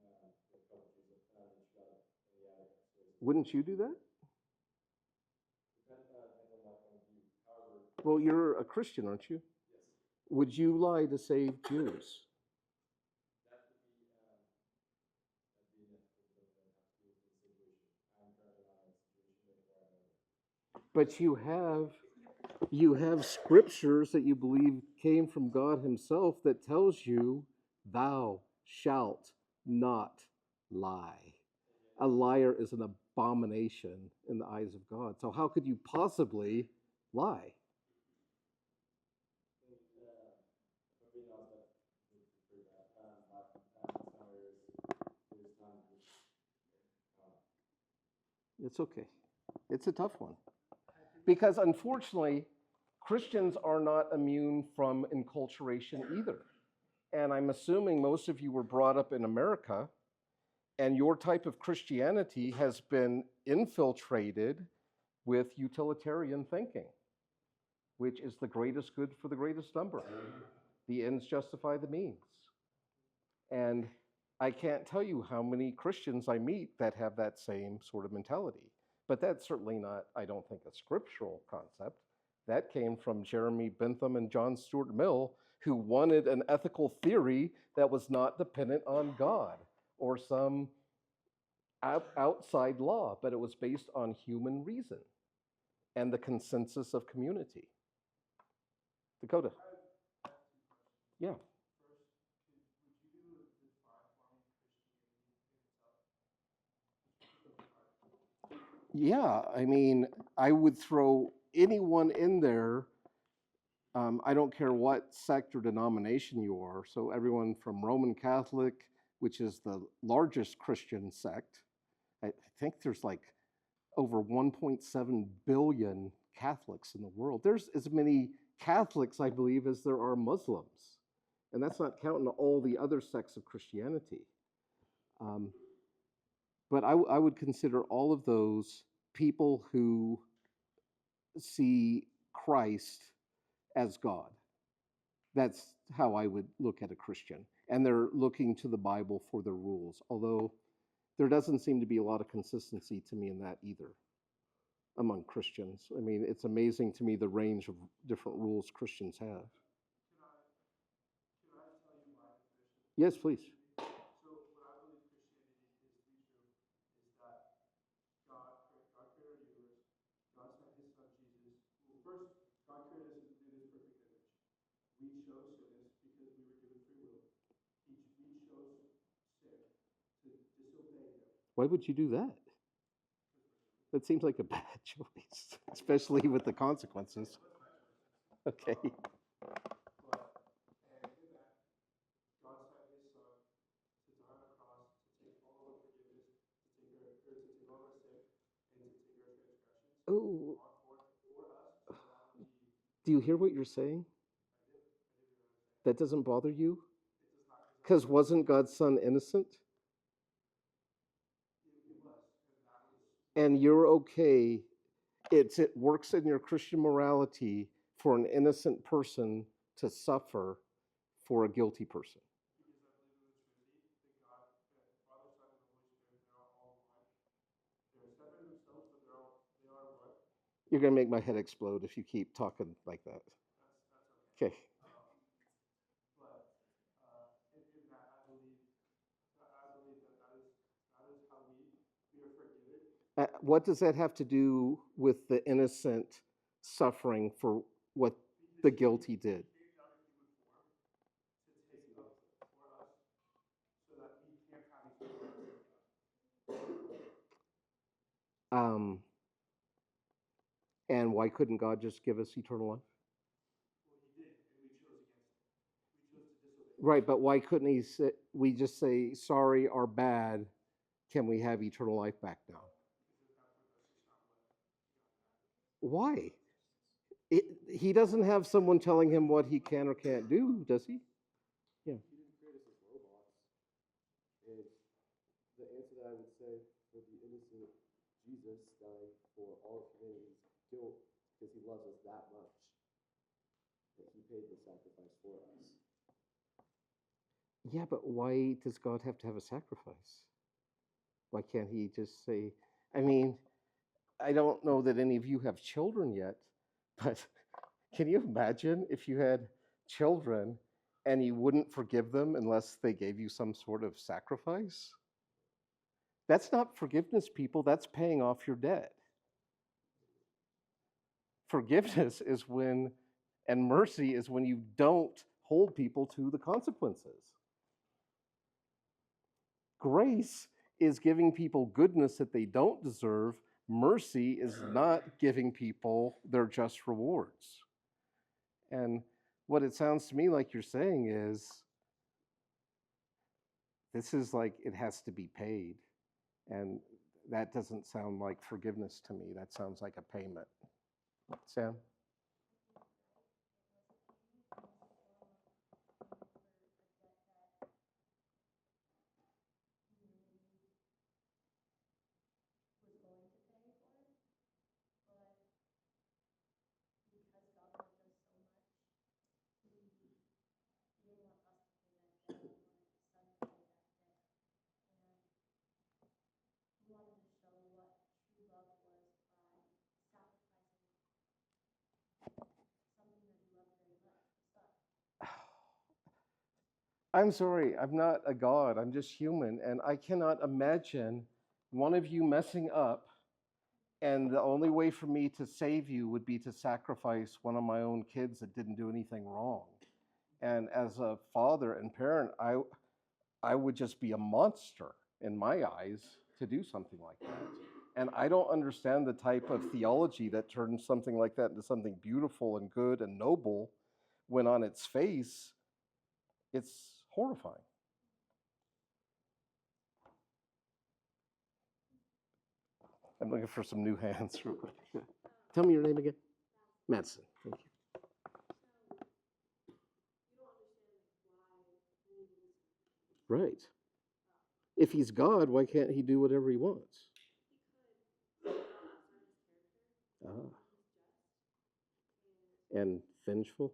lie to save the couple kids that you got in the attic. Wouldn't you do that? Depends on my point of view. However, Well, you're a Christian, aren't you? yes, Would you lie to save Jews? that would be an ethical dilemma that I have to deal with the situation. I'm currently not in that situation, therefore I know that. But you have scriptures that you believe came from God himself that tells you, thou shalt not lie. A liar is an abomination in the eyes of God. So how could you possibly lie? Being honest, that's pretty bad. Some areas, there's times It's okay. It's a tough one. Because unfortunately, Christians are not immune from enculturation either. And I'm assuming most of you were brought up in America, and your type of Christianity has been infiltrated with utilitarian thinking, which is the greatest good for the greatest number. The ends justify the means. And I can't tell you how many Christians I meet that have that same sort of mentality. But that's certainly not, I don't think, a scriptural concept. That came from Jeremy Bentham and John Stuart Mill, who wanted an ethical theory that was not dependent on God or some outside law, but it was based on human reason and the consensus of community. Dakota. Yeah. Yeah, I mean, I would throw anyone in there. I don't care what sect or denomination you are. So everyone from Roman Catholic, which is the largest Christian sect. I think there's like over 1.7 billion Catholics in the world. There's as many Catholics, I believe, as there are Muslims. And that's not counting all the other sects of Christianity. But I would consider all of those people who see Christ as God. That's how I would look at a Christian. And they're looking to the Bible for their rules, although there doesn't seem to be a lot of consistency to me in that either among Christians. I mean, it's amazing to me the range of different rules Christians have. Can I tell you my position? Yes, please. So what I believe Christianity is to be true is that God created our universe. God sent his son Jesus. Well, first, God created us in his perfect image. We chose sinners because we were given free will. We chose sin to disobey him. Why would you do that? That seems like a bad choice, especially with the consequences. Okay. And in that, God sent his son to die on a cross to take all of our forgiveness, to take all our sin, and to take our transgressions Oh, for us, so that we. do you hear what you're saying? That doesn't bother you? It does not. Because wasn't God's son innocent? It was, and that was. And you're okay. It works in your Christian morality for an innocent person to suffer for a guilty person. Because I believe in the Trinity, that God, that Father, Son, and the Holy Spirit, they're all one. They're separate in themselves, but they are one. You're going to make my head explode if you keep talking like that. That's okay. Okay. But in that, I believe that is how we are forgiven. What does that have to do with the innocent suffering for what the guilty did? He came down in human form to take up for us, so that we can have eternal life with God. And why couldn't God just give us eternal life? Well, he did, and we chose against it. We chose to disobey. Right, but why couldn't we just say, sorry, our bad, can we have eternal life back now? Why? He doesn't have someone telling him what he can or can't do, does he? Yeah. He didn't create us as robots. And the answer that I would say for the innocent Jesus died for all of humanity's guilt because he loves us that much that he paid the sacrifice for us. Yeah, but why does God have to have a sacrifice? Why can't he just say, I mean, I don't know that any of you have children yet, but can you imagine if you had children and you wouldn't forgive them unless they gave you some sort of sacrifice? That's not forgiveness, people. That's paying off your debt. Forgiveness is when, and mercy is when you don't hold people to the consequences. Grace is giving people goodness that they don't deserve. Mercy is not giving people their just rewards. And what it sounds to me like you're saying is, this is like it has to be paid. And that doesn't sound like forgiveness to me. That sounds like a payment. Sam? I'm sorry, I'm not a god, I'm just human, and I cannot imagine one of you messing up, and the only way for me to save you would be to sacrifice one of my own kids that didn't do anything wrong. And as a father and parent, I would just be a monster in my eyes to do something like that. And I don't understand the type of theology that turns something like that into something beautiful and good and noble, when on its face, it's horrifying. I'm looking for some new hands real quick. Tell me your name again. Madsen. Thank you. Right. If he's God, why can't he do whatever he wants? Ah. And vengeful?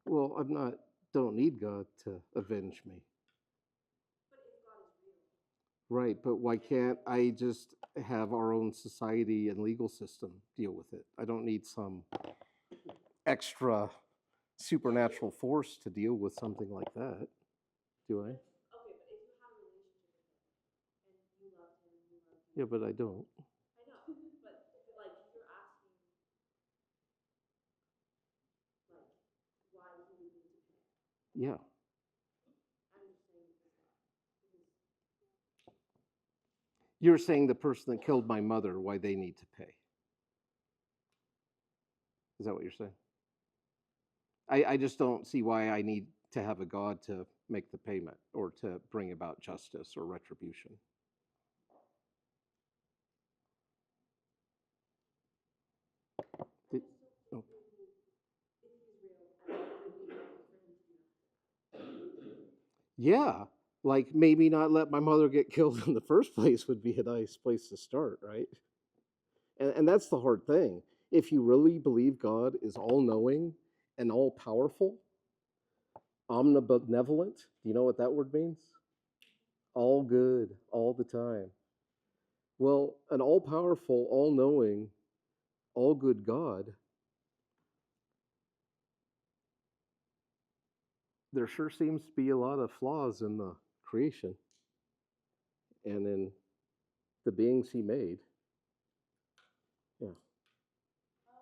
Well, don't need God to avenge me. Right, but why can't I just have our own society and legal system deal with it? I don't need some extra supernatural force to deal with something like that, do I? Yeah, but I don't. Yeah. You're saying the person that killed my mother, why they need to pay. Is that what you're saying? I just don't see why I need to have a God to make the payment or to bring about justice or retribution. Oh. Yeah, like maybe not let my mother get killed in the first place would be a nice place to start, right? And that's the hard thing. If you really believe God is all knowing and all powerful, omnibenevolent, do you know what that word means? All good, all the time. Well, an all powerful, all knowing, all good God, there sure seems to be a lot of flaws in the creation and in the beings he made. Yeah. I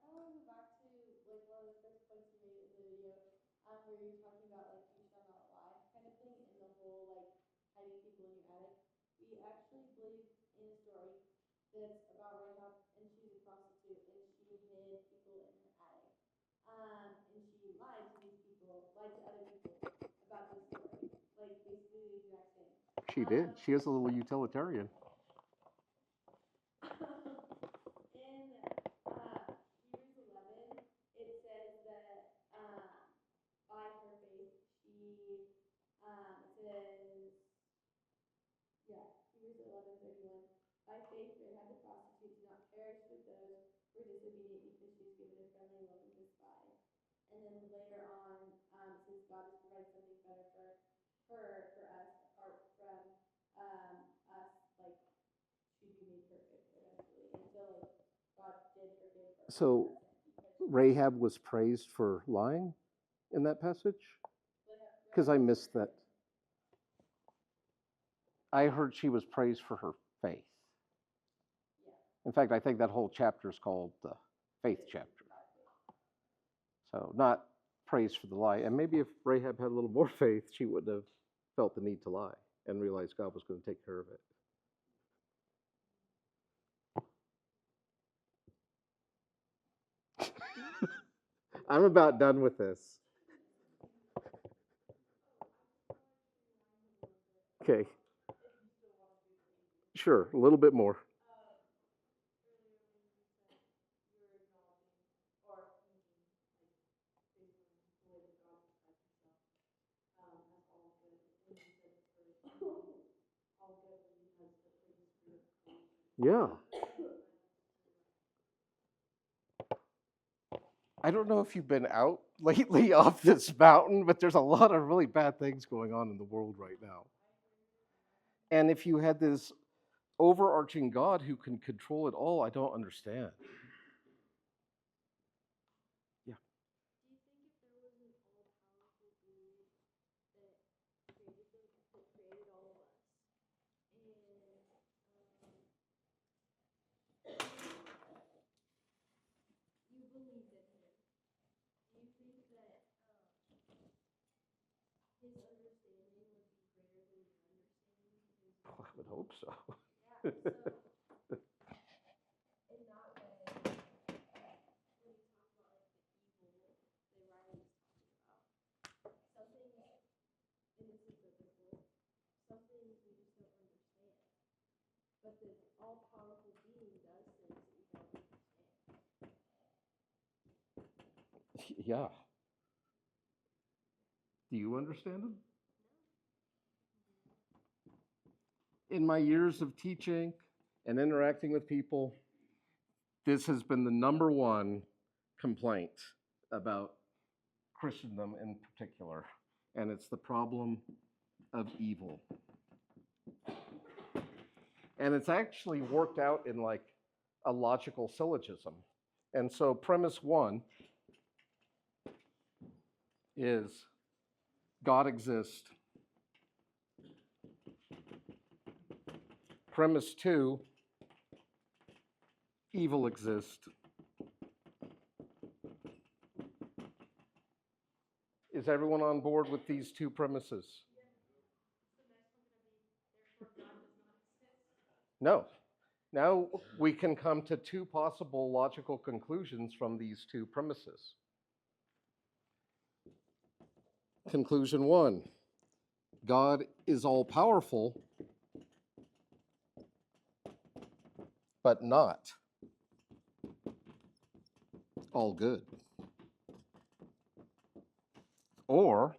kind of want to go back to like one of the first points you made in the video, where you were talking about like you shall not lie kind of thing, and the whole like hiding people in your attic. We actually believe in a story that's about Rahab, and she's a prostitute, and she hid people in her attic. And she lied to these people, lied to other people about this story, like basically the exact same. She did. She is a little utilitarian. In Hebrews 11, it says that by her faith, it says, yeah, Hebrews 11:31. By faith, Rahab the prostitute did not perish with those who were disobedient because she was given a friendly welcome to spies. And then later on, it says God has provided something better for us, apart from us, like she'd be made perfect eventually. And so, like, God did forgive her. So Rahab was praised for lying in that passage? Because I missed that. I heard she was praised for her faith. In fact, I think that whole chapter is called the faith chapter. So not praise for the lie. And maybe if Rahab had a little more faith, she wouldn't have felt the need to lie and realized God was going to take care of it. I'm about done with this. Okay. Sure, a little bit more. Yeah. I don't know if you've been out lately off this mountain, but there's a lot of really bad things going on in the world right now. And if you had this overarching God who can control it all, I don't understand. Yeah. Do you think if there was an all-powerful being that created all of us, and you believed in him, do you think that I would hope so. Yeah, so in that way, when you talk about like the evil the writer is talking about, something innocent but biblical, something we just don't understand. But the all-powerful being does things that we don't understand. Yeah. Do you understand them? In my years of teaching and interacting with people, this has been the number one complaint about Christendom in particular, and it's the problem of evil. And it's actually worked out in like a logical syllogism. And so premise one is God exists. Premise two, evil exists. Is everyone on board with these two premises? No. Now we can come to two possible logical conclusions from these two premises. Conclusion one, God is all powerful, but not all good. Or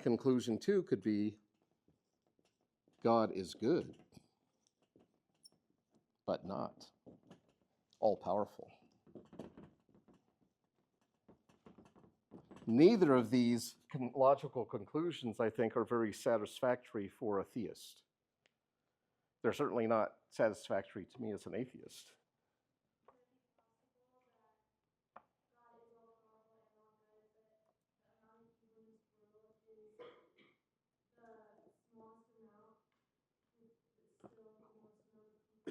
conclusion two could be God is good, but not all powerful. Neither of these logical conclusions, I think, are very satisfactory for a theist. They're certainly not satisfactory to me as an atheist.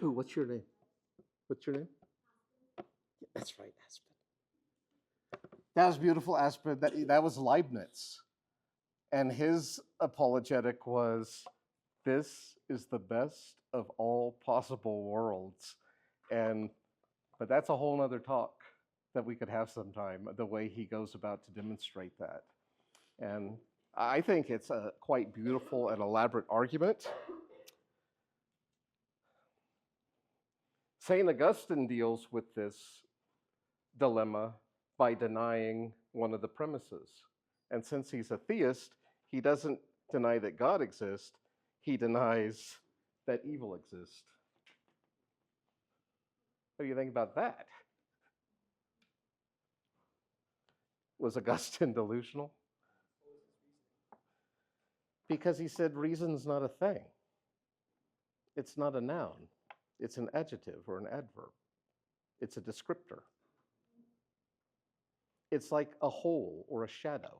Ooh, what's your name? What's your name? That's right, Aspen. That was beautiful, Aspen. That was Leibniz. And his apologetic was, this is the best of all possible worlds. But that's a whole nother talk that we could have sometime, the way he goes about to demonstrate that. And I think it's a quite beautiful and elaborate argument. St. Augustine deals with this dilemma by denying one of the premises. And since he's a theist, he doesn't deny that God exists, he denies that evil exists. What do you think about that? Was Augustine delusional? Because he said reason's not a thing. It's not a noun. It's an adjective or an adverb. It's a descriptor. It's like a hole or a shadow.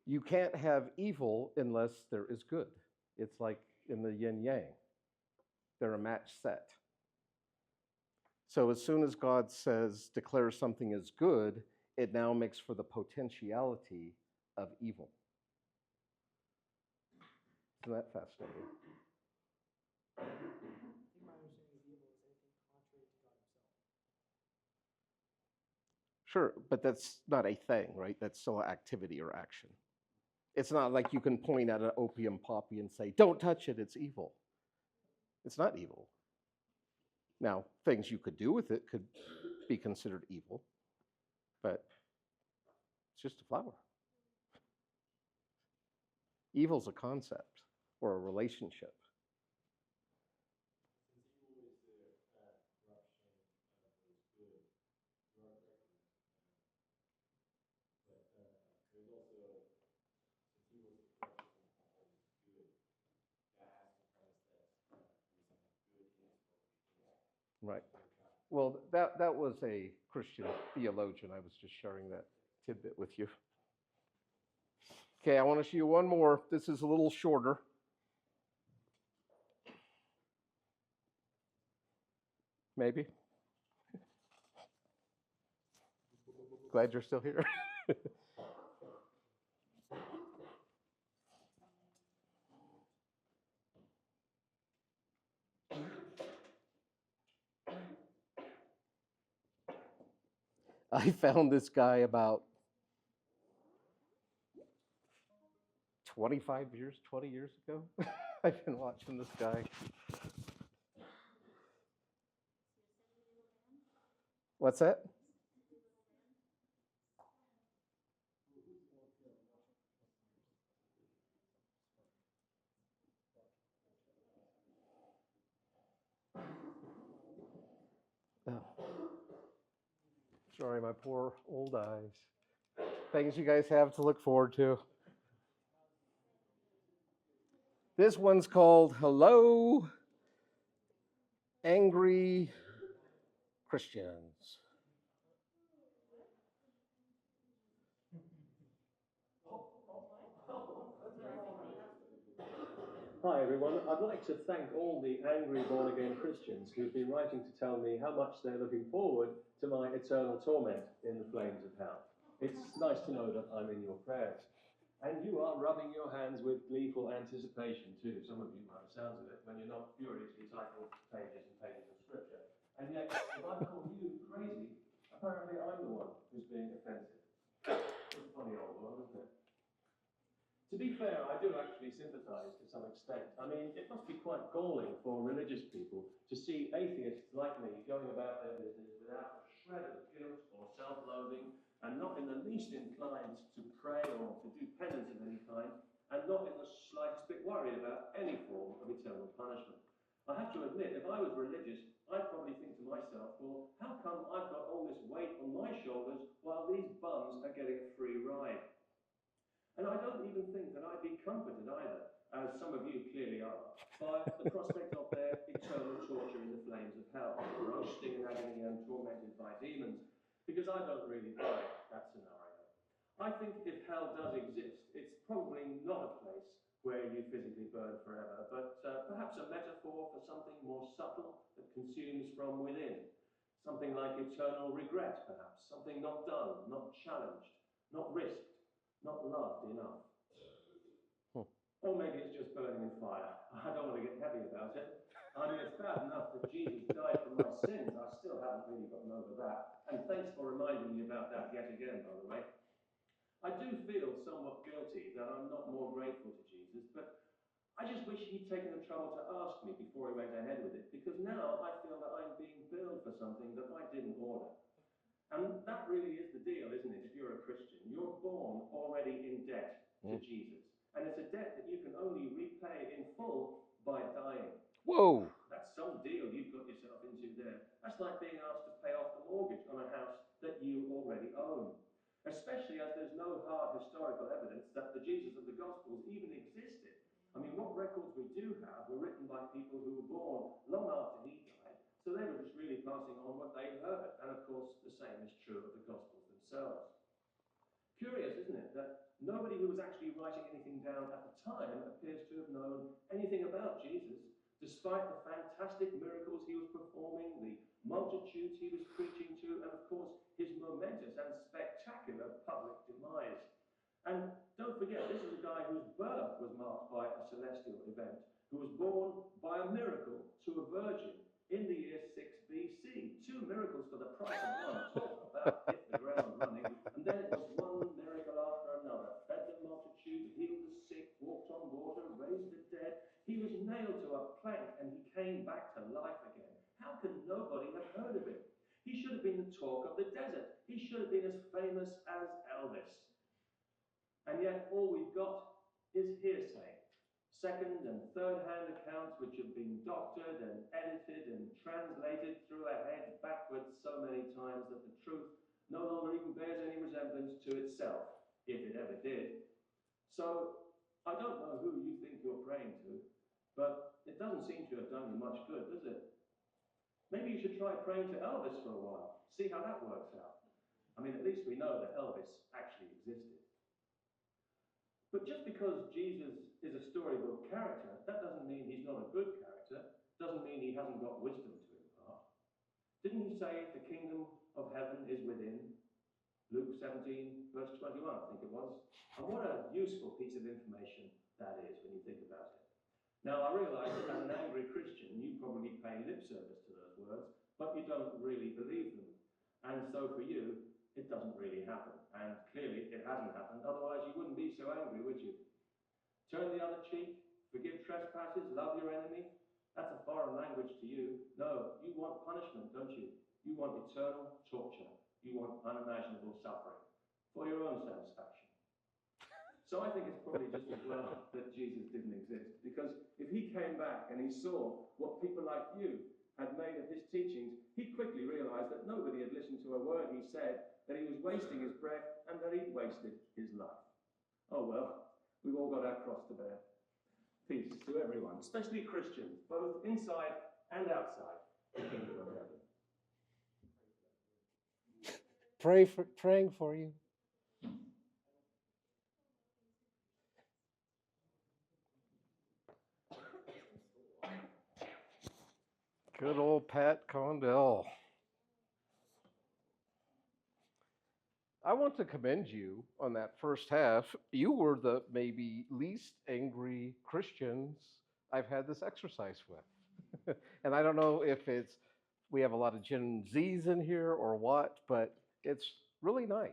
You can't have evil unless there is good. It's like in the yin yang. They're a match set. So as soon as God declares something as good, it now makes for the potentiality of evil. Isn't that fascinating? I think my understanding of evil is anything contrary to God himself. Sure, but that's not a thing, right? That's still an activity or action. It's not like you can point at an opium poppy and say, don't touch it, it's evil. It's not evil. Now, things you could do with it could be considered evil, but it's just a flower. Evil's a concept or a relationship. Since evil is the corruption of what is good, you are correct in that. But there's also, since evil is the corruption of what is good, that has the premise that reason good is what we think. Right. Well, that was a Christian theologian. I was just sharing that tidbit with you. Okay, I want to show you one more. This is a little shorter. Maybe. Glad you're still here. I found this guy about 20 years ago. I've been watching this guy. What's that? Oh. Sorry, my poor old eyes. Things you guys have to look forward to. This one's called Hello, Angry Christians. Hi everyone, I'd like to thank all the angry born-again Christians who've been writing to tell me how much they're looking forward to my eternal torment in the flames of hell. It's nice to know that I'm in your prayers. And you are rubbing your hands with gleeful anticipation too, some of you by the sounds of it, when you're not furiously typing pages and pages of scripture. And yet, if I call you crazy, apparently I'm the one who's being offensive. It's a funny old world, isn't it? To be fair, I do actually sympathise to some extent. I mean, it must be quite galling for religious people to see atheists like me going about their business without a shred of guilt or self-loathing, and not in the least inclined to pray or to do penance of any kind, and not in the slightest bit worried about any form of eternal punishment. I have to admit, if I was religious, I'd probably think to myself, well, how come I've got all this weight on my shoulders while these bums are getting a free ride? And I don't even think that I'd be comforted either, as some of you clearly are, by the prospect of their eternal torture in the flames of hell, roasting in agony and tormented by demons, because I don't really buy that scenario. I think if hell does exist, it's probably not a place where you physically burn forever, but perhaps a metaphor for something more subtle that consumes from within. Something like eternal regret, perhaps, something not done, not challenged, not risked, not loved enough. Or maybe it's just burning in fire. I don't want to get heavy about it. I mean, it's bad enough that Jesus died for my sins. I still haven't really gotten over that. And thanks for reminding me about that yet again, by the way. I do feel somewhat guilty that I'm not more grateful to Jesus, but I just wish he'd taken the trouble to ask me before he went ahead with it, because now I feel that I'm being billed for something that I didn't order. And that really is the deal, isn't it? If you're a Christian, you're born already in debt to Jesus. And it's a debt that you can only repay in full by dying. Whoa. That's some deal you've got yourself into there. That's like being asked to pay off the mortgage on a house that you already own. Especially as there's no hard historical evidence that the Jesus of the Gospels even existed. I mean, what records we do have were written by people who were born long after he died, so they were just really passing on what they heard. And of course, the same is true of the Gospels themselves. Curious, isn't it, that nobody who was actually writing anything down at the time appears to have known anything about Jesus, despite the fantastic miracles he was performing, the multitudes he was preaching to, and of course, his momentous and spectacular public demise. And don't forget, this is a guy whose birth was marked by a celestial event, who was born by a miracle to a virgin in the year 6 BC. 2 miracles for the price of one. Talk about hit the ground running. And then it was one miracle after another. Fed the multitude, healed the sick, walked on water, raised the dead. He was nailed to a plank and he came back to life again. How can nobody have heard of him? He should have been the talk of the desert. He should have been as famous as Elvis. And yet all we've got is hearsay. Second and third hand accounts which have been doctored and edited and translated through our heads backwards so many times that the truth no longer even bears any resemblance to itself, if it ever did. So I don't know who you think you're praying to, but it doesn't seem to have done you much good, does it? Maybe you should try praying to Elvis for a while, see how that works out. I mean, at least we know that Elvis actually existed. But just because Jesus is a storybook character, that doesn't mean he's not a good character, doesn't mean he hasn't got wisdom to impart. Didn't he say the kingdom of heaven is within? Luke 17, verse 21, I think it was. And what a useful piece of information that is when you think about it. Now, I realise that as an angry Christian, you probably pay lip service to those words, but you don't really believe them. And so for you, it doesn't really happen. And clearly it hasn't happened, otherwise you wouldn't be so angry, would you? Turn the other cheek, forgive trespasses, love your enemy. That's a foreign language to you. No, you want punishment, don't you? You want eternal torture. You want unimaginable suffering for your own satisfaction. So I think it's probably just as well that Jesus didn't exist, because if he came back and he saw what people like you had made of his teachings, he quickly realized that nobody had listened to a word he said, that he was wasting his breath, and that he'd wasted his life. Oh well, we've all got our cross to bear. Peace to everyone, especially Christians, both inside and outside the kingdom of heaven. Praying for you. Good old Pat Condell. I want to commend you on that first half. You were the maybe least angry Christians I've had this exercise with. And I don't know if it's we have a lot of Gen Zs in here or what, but it's really nice.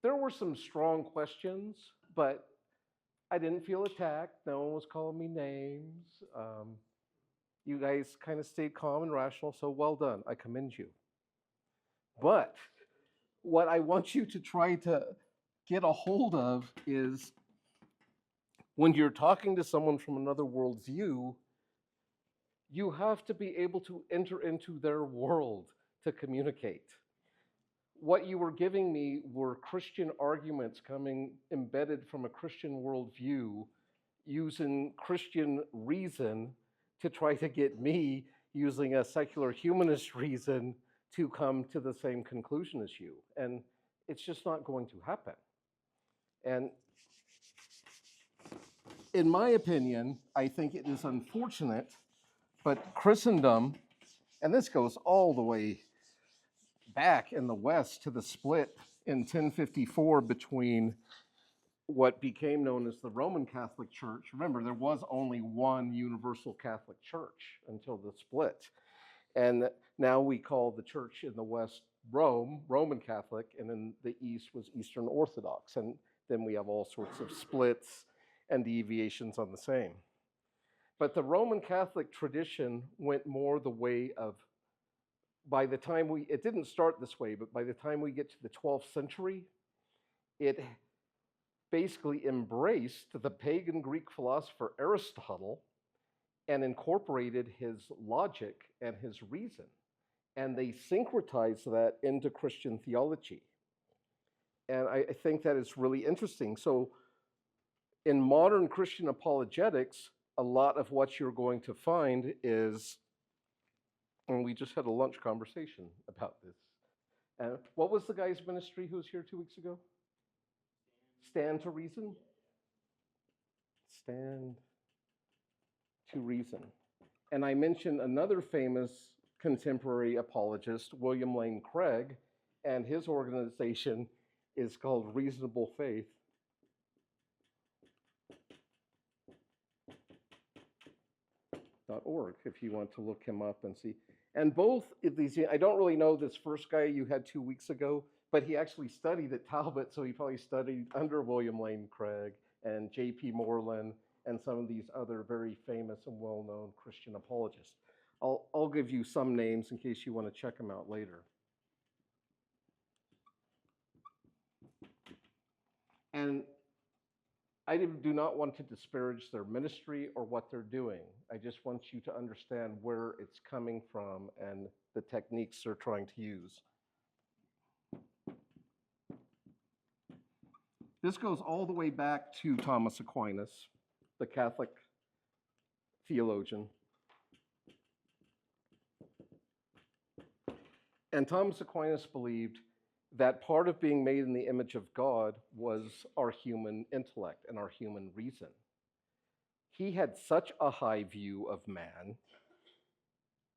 There were some strong questions, but I didn't feel attacked. No one was calling me names. You guys kind of stayed calm and rational, so well done. I commend you. But what I want you to try to get a hold of is when you're talking to someone from another worldview, you have to be able to enter into their world to communicate. What you were giving me were Christian arguments coming embedded from a Christian worldview using Christian reason to try to get me using a secular humanist reason to come to the same conclusion as you. And it's just not going to happen. And in my opinion, I think it is unfortunate, but Christendom, and this goes all the way back in the West to the split in 1054 between what became known as the Roman Catholic Church. Remember, there was only one universal Catholic Church until the split. And now we call the church in the West Rome, Roman Catholic, and in the East was Eastern Orthodox. And then we have all sorts of splits and deviations on the same. But the Roman Catholic tradition went more the way of, it didn't start this way, but by the time we get to the 12th century, it basically embraced the pagan Greek philosopher Aristotle and incorporated his logic and his reason. And they syncretized that into Christian theology. And I think that is really interesting. So in modern Christian apologetics, a lot of what you're going to find is, and we just had a lunch conversation about this. And what was the guy's ministry who was here 2 weeks ago? Stand to Reason? Stand to Reason. And I mentioned another famous contemporary apologist, William Lane Craig, and his organization is called Reasonable Faith. .org if you want to look him up and see. And both of these, I don't really know this first guy you had 2 weeks ago, but he actually studied at Talbot, so he probably studied under William Lane Craig and J.P. Moreland and some of these other very famous and well-known Christian apologists. I'll give you some names in case you want to check them out later. And I do not want to disparage their ministry or what they're doing. I just want you to understand where it's coming from and the techniques they're trying to use. This goes all the way back to Thomas Aquinas, the Catholic theologian. And Thomas Aquinas believed that part of being made in the image of God was our human intellect and our human reason. He had such a high view of man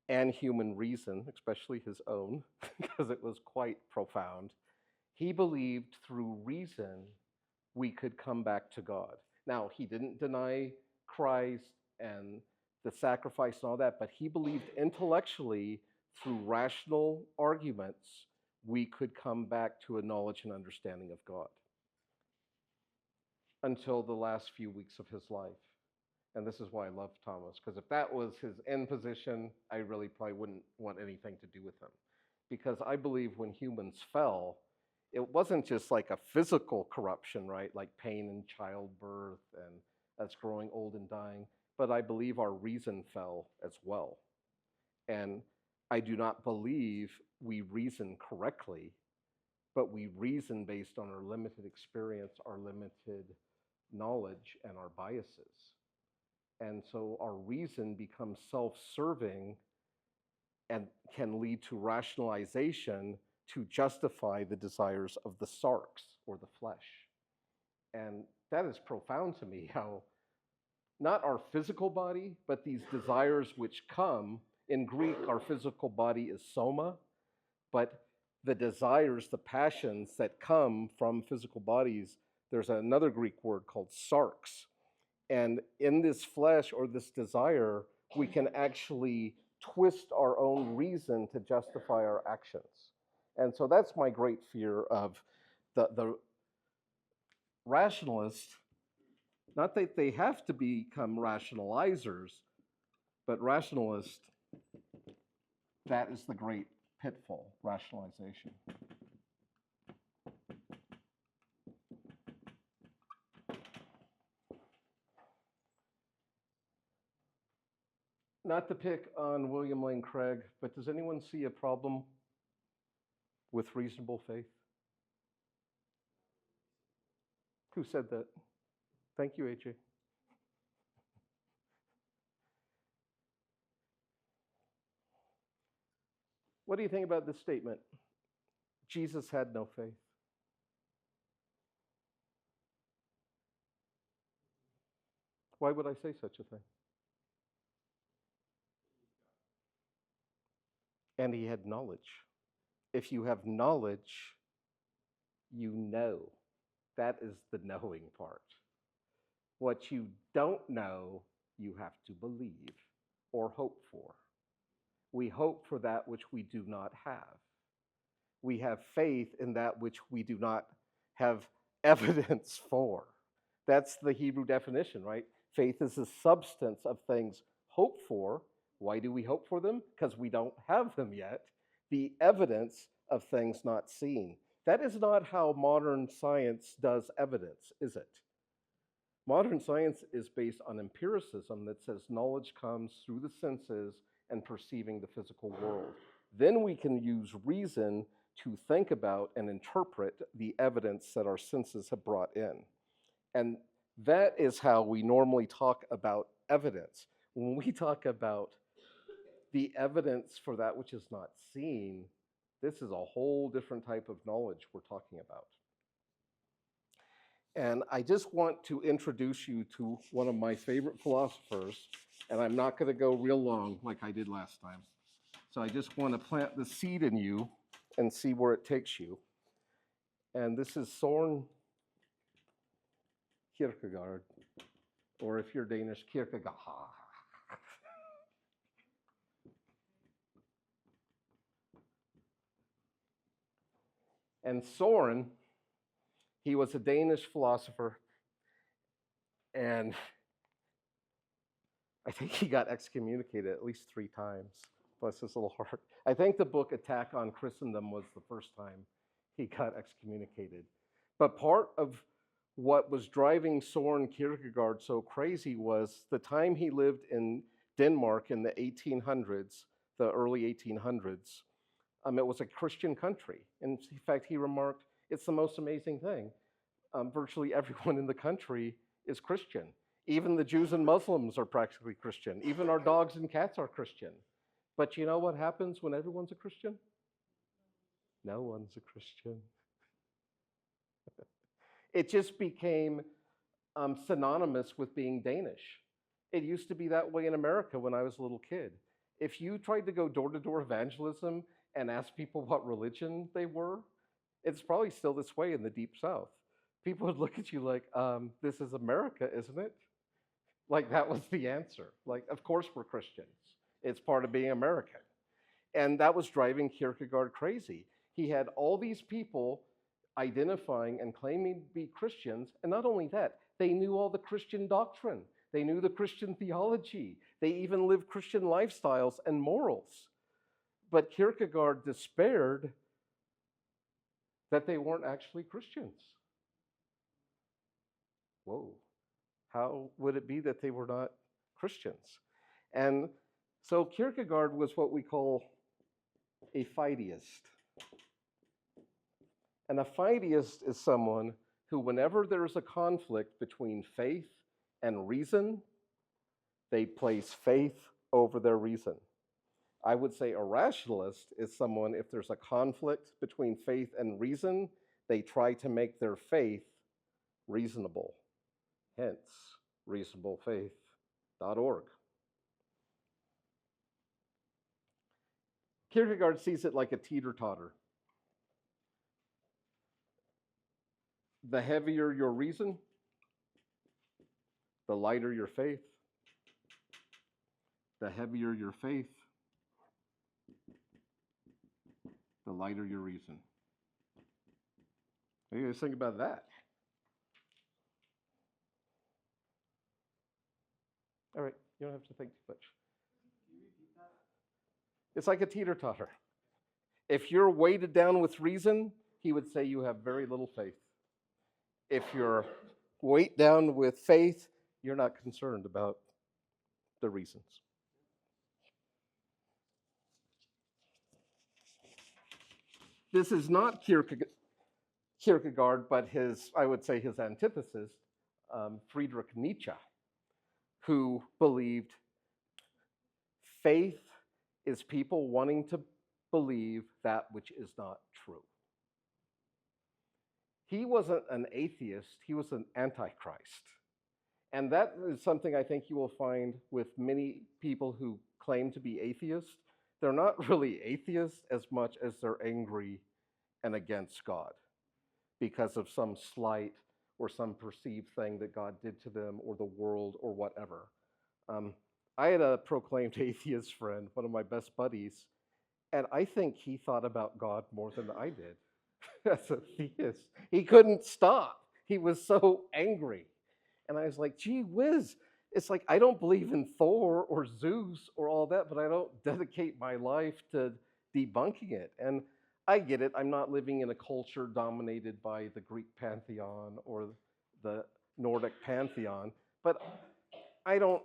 and human reason, especially his own, because it was quite profound. He believed through reason we could come back to God. Now, he didn't deny Christ and the sacrifice and all that, but he believed intellectually through rational arguments we could come back to a knowledge and understanding of God until the last few weeks of his life. And this is why I love Thomas, because if that was his end position, I really probably wouldn't want anything to do with him. Because I believe when humans fell, it wasn't just like a physical corruption, right? Like pain and childbirth and us growing old and dying, but I believe our reason fell as well. And I do not believe we reason correctly, but we reason based on our limited experience, our limited knowledge, and our biases. And so our reason becomes self-serving and can lead to rationalization to justify the desires of the sarx, or the flesh. And that is profound to me, how not our physical body, but these desires which come. In Greek, our physical body is soma, but the desires, the passions that come from physical bodies, there's another Greek word called sarx. And in this flesh, or this desire, we can actually twist our own reason to justify our actions. And so that's my great fear of the rationalist. Not that they have to become rationalizers, but rationalist, that is the great pitfall, rationalization. Not to pick on William Lane Craig, but does anyone see a problem with reasonable faith? Who said that? Thank you, AJ. What do you think about this statement? Jesus had no faith. Why would I say such a thing? And he had knowledge. If you have knowledge, you know. That is the knowing part. What you don't know, you have to believe or hope for. We hope for that which we do not have. We have faith in that which we do not have evidence for. That's the Hebrew definition, right? Faith is the substance of things hoped for. Why do we hope for them? Because we don't have them yet. The evidence of things not seen. That is not how modern science does evidence, is it? Modern science is based on empiricism that says knowledge comes through the senses and perceiving the physical world. Then we can use reason to think about and interpret the evidence that our senses have brought in. And that is how we normally talk about evidence. When we talk about the evidence for that which is not seen, this is a whole different type of knowledge we're talking about. And I just want to introduce you to one of my favorite philosophers, and I'm not going to go real long like I did last time. So I just want to plant the seed in you and see where it takes you. And this is Søren Kierkegaard, or if you're Danish, Kierkegaard. And Søren, he was a Danish philosopher, and I think he got excommunicated at least 3 times. Bless his little heart. I think the book Attack on Christendom was the first time he got excommunicated. But part of what was driving Søren Kierkegaard so crazy was the time he lived in Denmark in the 1800s, the early 1800s. It was a Christian country. In fact, he remarked, it's the most amazing thing. Virtually everyone in the country is Christian. Even the Jews and Muslims are practically Christian. Even our dogs and cats are Christian. But you know what happens when everyone's a Christian? No one's a Christian. It just became synonymous with being Danish. It used to be that way in America when I was a little kid. If you tried to go door-to-door evangelism and ask people what religion they were, it's probably still this way in the Deep South. People would look at you like, this is America, isn't it? Like that was the answer. Like, of course we're Christians. It's part of being American. And that was driving Kierkegaard crazy. He had all these people identifying and claiming to be Christians, and not only that, they knew all the Christian doctrine. They knew the Christian theology. They even lived Christian lifestyles and morals. But Kierkegaard despaired that they weren't actually Christians. Whoa. How would it be that they were not Christians? And so Kierkegaard was what we call a fideist. And a fideist is someone who, whenever there's a conflict between faith and reason, they place faith over their reason. I would say a rationalist is someone, if there's a conflict between faith and reason, they try to make their faith reasonable. Hence, reasonablefaith.org. Kierkegaard sees it like a teeter-totter. The heavier your reason, the lighter your faith. The heavier your faith, the lighter your reason. What do you guys think about that? All right, you don't have to think too much. It's like a teeter-totter. If you're weighted down with reason, he would say you have very little faith. If you're weighed down with faith, you're not concerned about the reasons. This is not Kierkegaard, but I would say his antithesis, Friedrich Nietzsche, who believed faith is people wanting to believe that which is not true. He wasn't an atheist, he was an antichrist. And that is something I think you will find with many people who claim to be atheists. They're not really atheists as much as they're angry and against God because of some slight or some perceived thing that God did to them or the world or whatever. I had a proclaimed atheist friend, one of my best buddies, and I think he thought about God more than I did as a theist. He couldn't stop. He was so angry. And I was like, gee whiz, it's like I don't believe in Thor or Zeus or all that, but I don't dedicate my life to debunking it. And I get it. I'm not living in a culture dominated by the Greek pantheon or the Nordic pantheon, but I don't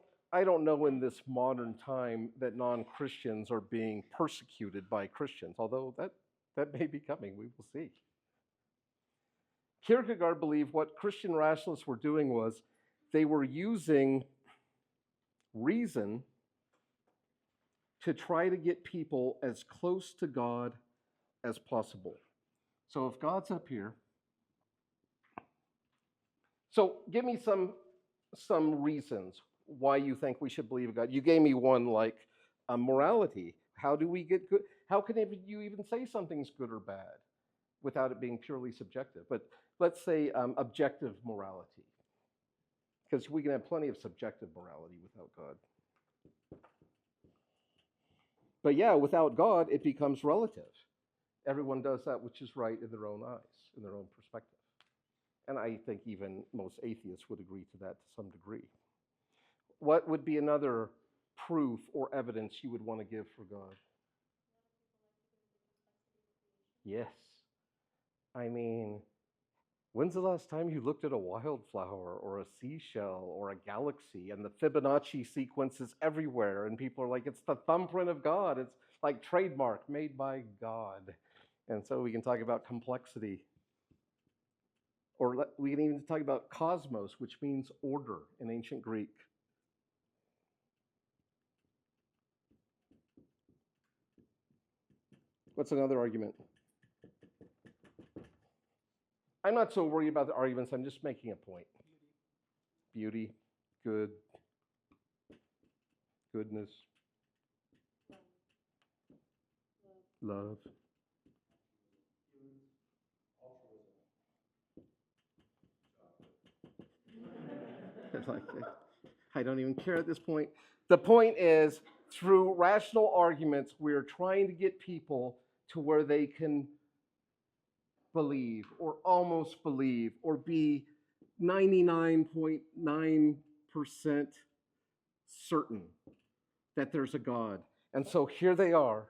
know in this modern time that non-Christians are being persecuted by Christians, although that may be coming. We will see. Kierkegaard believed what Christian rationalists were doing was they were using reason to try to get people as close to God as possible. So if God's up here, so give me some reasons why you think we should believe in God. You gave me one like morality. How do we get good? How can you even say something's good or bad without it being purely subjective? But let's say objective morality, because we can have plenty of subjective morality without God. But yeah, without God, it becomes relative. Everyone does that which is right in their own eyes, in their own perspective. And I think even most atheists would agree to that to some degree. What would be another proof or evidence you would want to give for God? Yes. I mean, when's the last time you looked at a wildflower or a seashell or a galaxy and the Fibonacci sequence is everywhere and people are like, it's the thumbprint of God. It's like trademark made by God. And so we can talk about complexity. Or we can even talk about cosmos, which means order in ancient Greek. What's another argument? I'm not so worried about the arguments. I'm just making a point. Beauty, good, goodness, love. Like, I don't even care at this point. The point is, through rational arguments, we're trying to get people to where they can believe or almost believe or be 99.9% certain that there's a God. And so here they are.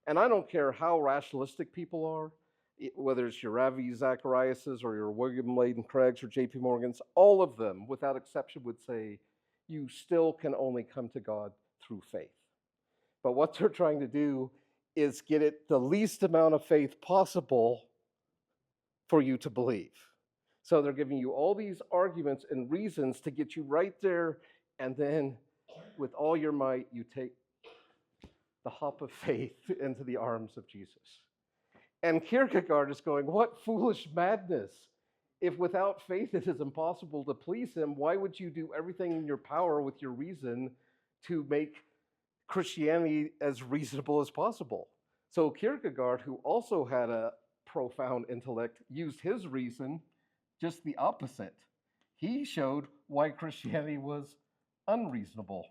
And I don't care how rationalistic people are, whether it's your Ravi Zachariases or your William Lane Craigs or J.P. Morgans, all of them, without exception, would say you still can only come to God through faith. But what they're trying to do is get it the least amount of faith possible for you to believe. So they're giving you all these arguments and reasons to get you right there, and then with all your might, you take the hop of faith into the arms of Jesus. And Kierkegaard is going, what foolish madness. If without faith it is impossible to please him, why would you do everything in your power with your reason to make Christianity as reasonable as possible? So Kierkegaard, who also had a profound intellect, used his reason just the opposite. He showed why Christianity was unreasonable.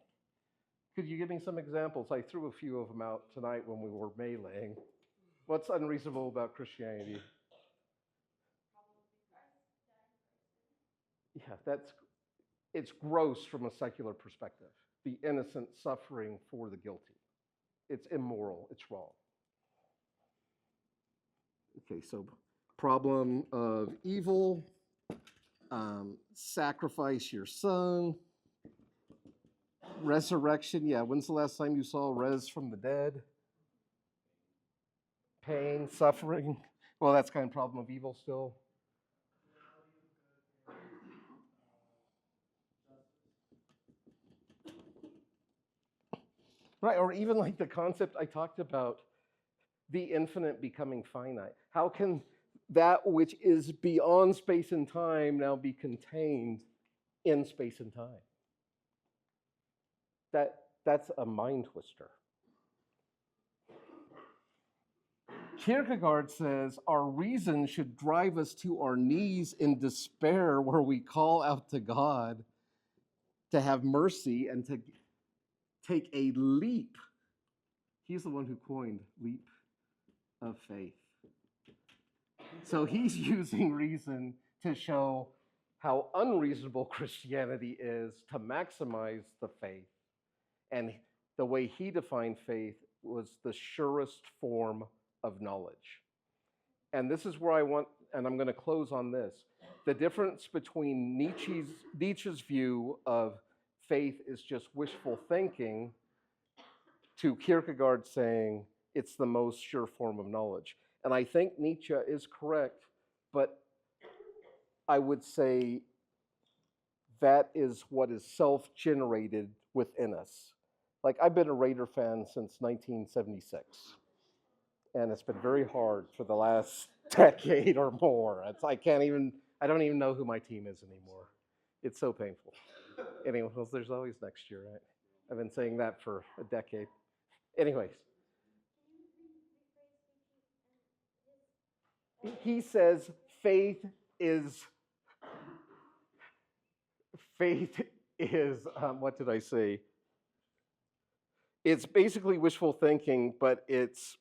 Could you give me some examples? I threw a few of them out tonight when we were meleeing. What's unreasonable about Christianity? Yeah, it's gross from a secular perspective. The innocent suffering for the guilty. It's immoral, it's wrong. Okay, so problem of evil, sacrifice your son, resurrection. Yeah, when's the last time you saw res from the dead? Pain, suffering. Well, that's kind of problem of evil still. Right, or even like the concept I talked about, the infinite becoming finite. How can that which is beyond space and time now be contained in space and time? That's a mind twister. Kierkegaard says our reason should drive us to our knees in despair, where we call out to God to have mercy and to take a leap. He's the one who coined leap of faith. So he's using reason to show how unreasonable Christianity is to maximize the faith. And the way he defined faith was the surest form of knowledge. And this is where I want, and I'm going to close on this. The difference between Nietzsche's view of faith is just wishful thinking to Kierkegaard saying it's the most sure form of knowledge. And I think Nietzsche is correct, but I would say that is what is self-generated within us. Like, I've been a Raider fan since 1976, and it's been very hard for the last decade or more. I don't even know who my team is anymore. It's so painful. Anyway, well, there's always next year, right? I've been saying that for a decade. Anyways. He says faith is, what did I say? It's basically wishful thinking, but it's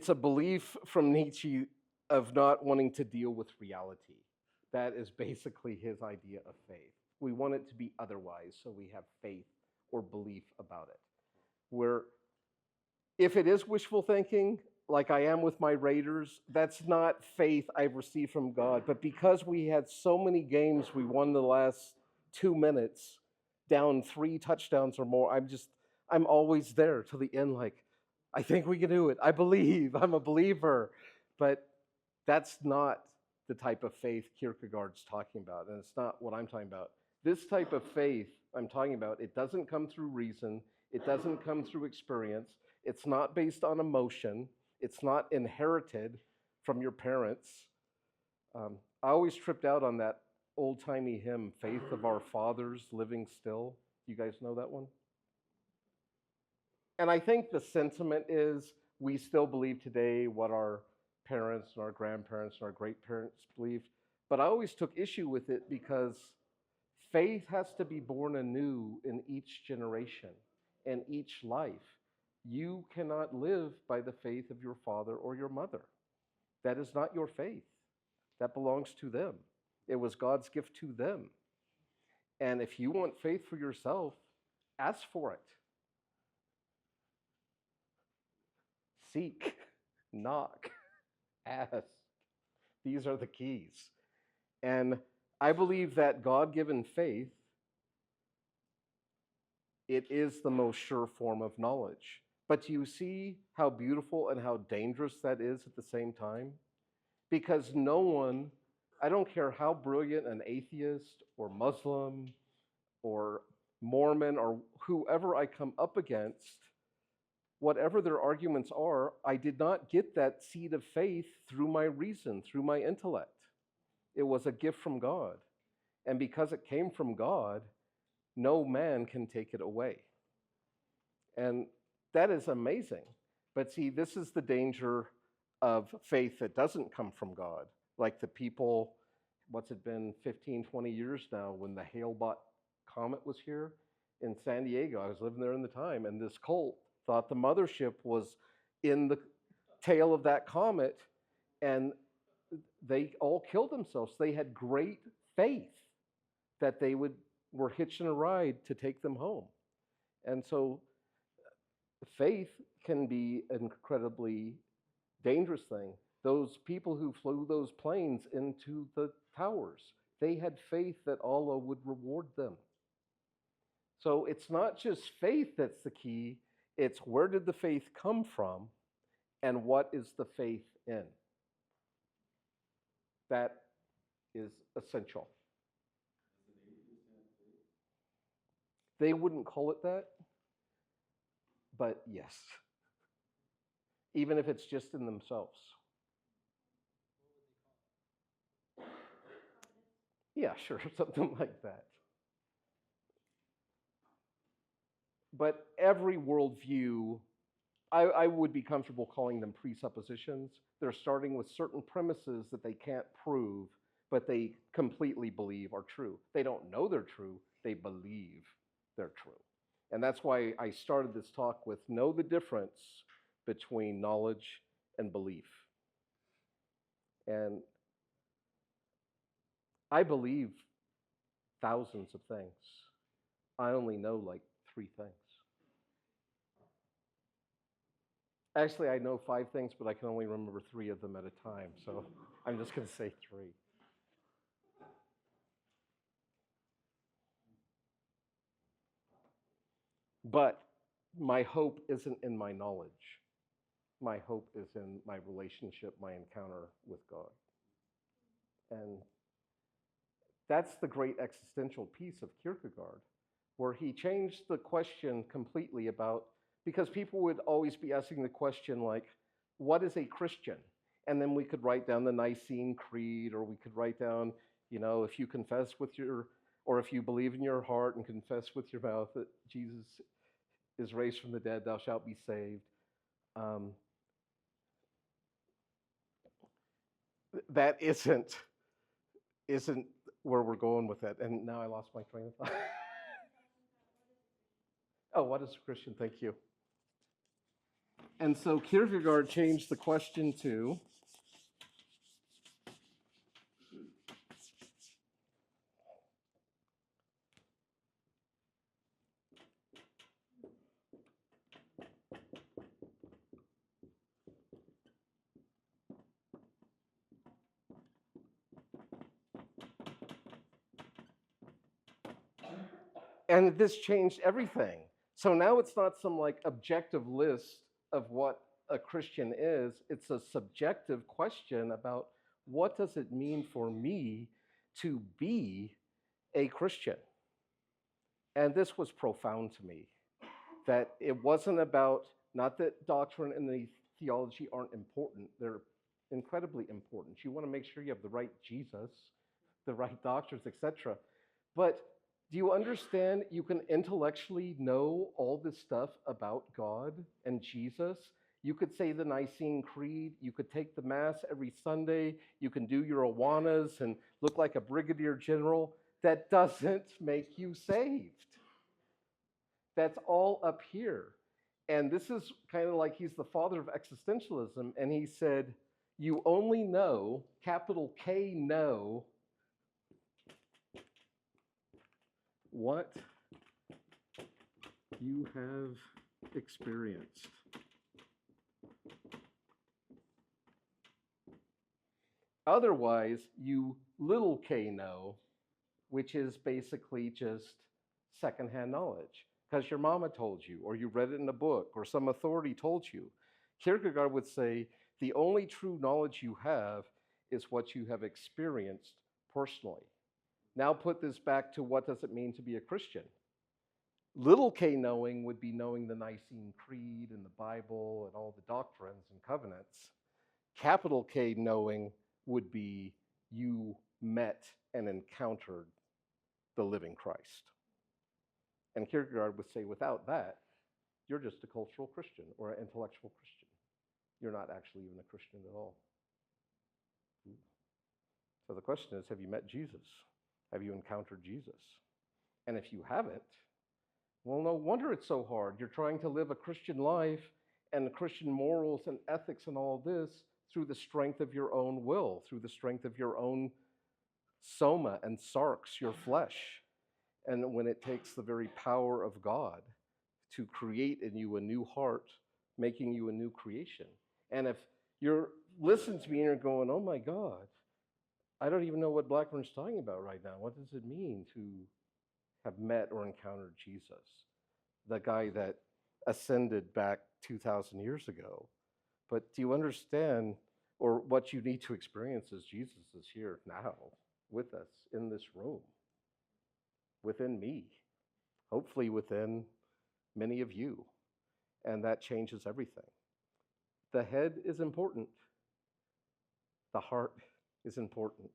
a belief from Nietzsche of not wanting to deal with reality. That is basically his idea of faith. We want it to be otherwise, so we have faith or belief about it. Where if it is wishful thinking, like I am with my Raiders, that's not faith I've received from God. But because we had so many games we won the last 2 minutes, down 3 touchdowns or more, I'm always there till the end, like, I think we can do it. I believe. I'm a believer. But that's not the type of faith Kierkegaard's talking about, and it's not what I'm talking about. This type of faith I'm talking about, it doesn't come through reason. It doesn't come through experience. It's not based on emotion. It's not inherited from your parents. I always tripped out on that old-timey hymn, Faith of Our Fathers Living Still. You guys know that one? And I think the sentiment is we still believe today what our parents and our grandparents and our great-parents believed. But I always took issue with it because faith has to be born anew in each generation and each life. you cannot live by the faith of your father or your mother. That is not your faith. That belongs to them. It was God's gift to them. And if you want faith for yourself, ask for it. Seek, knock, ask. These are the keys. And I believe that God-given faith, it is the most sure form of knowledge. But do you see how beautiful and how dangerous that is at the same time? Because no one, I don't care how brilliant an atheist or Muslim or Mormon or whoever I come up against, whatever their arguments are, I did not get that seed of faith through my reason, through my intellect. It was a gift from God. And because it came from God, no man can take it away. And that is amazing. But see, this is the danger of faith that doesn't come from God. Like the people, what's it been, 15, 20 years now, when the Hale-Bopp comet was here in San Diego. I was living there in the time, and this cult thought the mothership was in the tail of that comet, and they all killed themselves. They had great faith that they were hitching a ride to take them home. And so faith can be an incredibly dangerous thing. Those people who flew those planes into the towers, they had faith that Allah would reward them. So it's not just faith that's the key, it's where did the faith come from and what is the faith in? That is essential. They wouldn't call it that, but yes. Even if it's just in themselves. Yeah, sure, something like that. But every worldview, I would be comfortable calling them presuppositions. They're starting with certain premises that they can't prove, but they completely believe are true. They don't know they're true, they believe they're true. And that's why I started this talk with know the difference between knowledge and belief. And I believe thousands of things. I only know like 3 things. Actually, I know 5 things, but I can only remember 3 of them at a time. So I'm just going to say 3. But my hope isn't in my knowledge. My hope is in my relationship, my encounter with God. And that's the great existential piece of Kierkegaard, where he changed the question completely about, because people would always be asking the question like, what is a Christian? And then we could write down the Nicene Creed, or we could write down, if you confess with your, or if you believe in your heart and confess with your mouth that Jesus is raised from the dead, thou shalt be saved. That isn't where we're going with it. And now I lost my train of thought. Oh, what is a Christian? Thank you. And so Kierkegaard changed the question to, and this changed everything. So now it's not some like objective list of what a Christian is. It's a subjective question about what does it mean for me to be a Christian? And this was profound to me, that it wasn't about, not that doctrine and the theology aren't important, they're incredibly important. You want to make sure you have the right Jesus, the right doctors, etc. But do you understand you can intellectually know all this stuff about God and Jesus? You could say the Nicene Creed, you could take the Mass every Sunday, you can do your Awanas and look like a brigadier general. That doesn't make you saved. That's all up here. And this is kind of like he's the father of existentialism, and he said, you only know, capital K know, what you have experienced. Otherwise, you little k know, which is basically just secondhand knowledge, because your mama told you, or you read it in a book, or some authority told you. Kierkegaard would say, the only true knowledge you have is what you have experienced personally. Now put this back to what does it mean to be a Christian? Little k knowing would be knowing the Nicene Creed and the Bible and all the doctrines and covenants. Capital K knowing would be you met and encountered the living Christ. And Kierkegaard would say, without that, you're just a cultural Christian or an intellectual Christian. You're not actually even a Christian at all. So the question is, have you met Jesus? Have you encountered Jesus? And if you haven't, well, no wonder it's so hard. You're trying to live a Christian life and Christian morals and ethics and all this through the strength of your own will, through the strength of your own soma and sarx, your flesh. And when it takes the very power of God to create in you a new heart, making you a new creation. And if you're listening to me and you're going, oh my God, I don't even know what Blackburn's talking about right now. What does it mean to have met or encountered Jesus? The guy that ascended back 2,000 years ago. But do you understand, or what you need to experience is Jesus is here now with us in this room, within me, hopefully within many of you. And that changes everything. The head is important. The heart is important.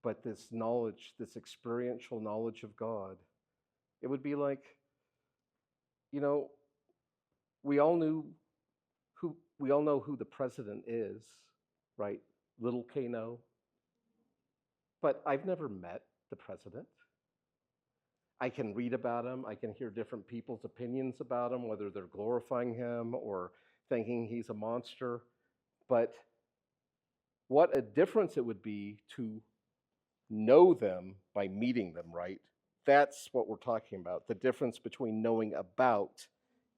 But this knowledge, this experiential knowledge of God, it would be like, you know, we all know who the president is, right? Little K know. But I've never met the president. I can read about him. I can hear different people's opinions about him, whether they're glorifying him or thinking he's a monster. But what a difference it would be to know them by meeting them, right? That's what we're talking about, the difference between knowing about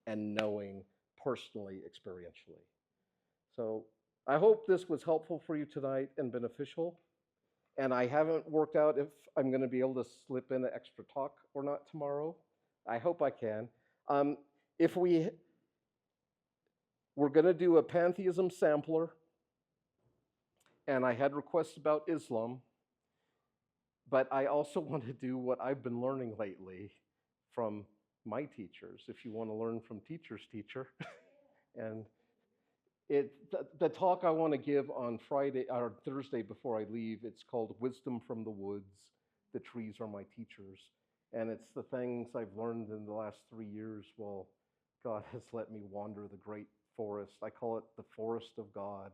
and knowing personally, experientially. So I hope this was helpful for you tonight and beneficial. And I haven't worked out if I'm going to be able to slip in an extra talk or not tomorrow. I hope I can. If we're going to do a pantheism sampler, and I had requests about Islam, but I also want to do what I've been learning lately from my teachers, if you want to learn from teacher's teacher. And the talk I want to give on Friday or Thursday before I leave, it's called Wisdom from the Woods. The trees are my teachers. And it's the things I've learned in the last 3 years while God has let me wander the great forest. I call it the forest of God.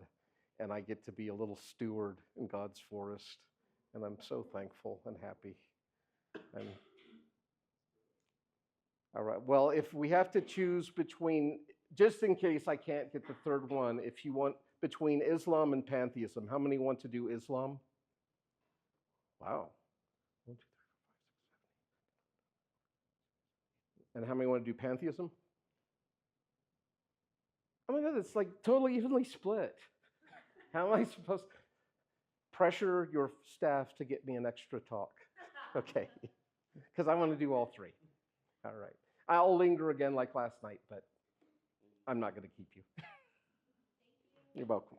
And I get to be a little steward in God's forest. And I'm so thankful and happy. And all right, well, if we have to choose between, just in case I can't get the third one, if you want between Islam and pantheism, how many want to do Islam? Wow. 1, 2, 3, 4, 5, 6, 7. And how many want to do pantheism? Oh my God, it's like totally evenly split. How am I supposed to pressure your staff to get me an extra talk? Okay, because I want to do all three. All right. I'll linger again like last night, but I'm not going to keep you. You're welcome.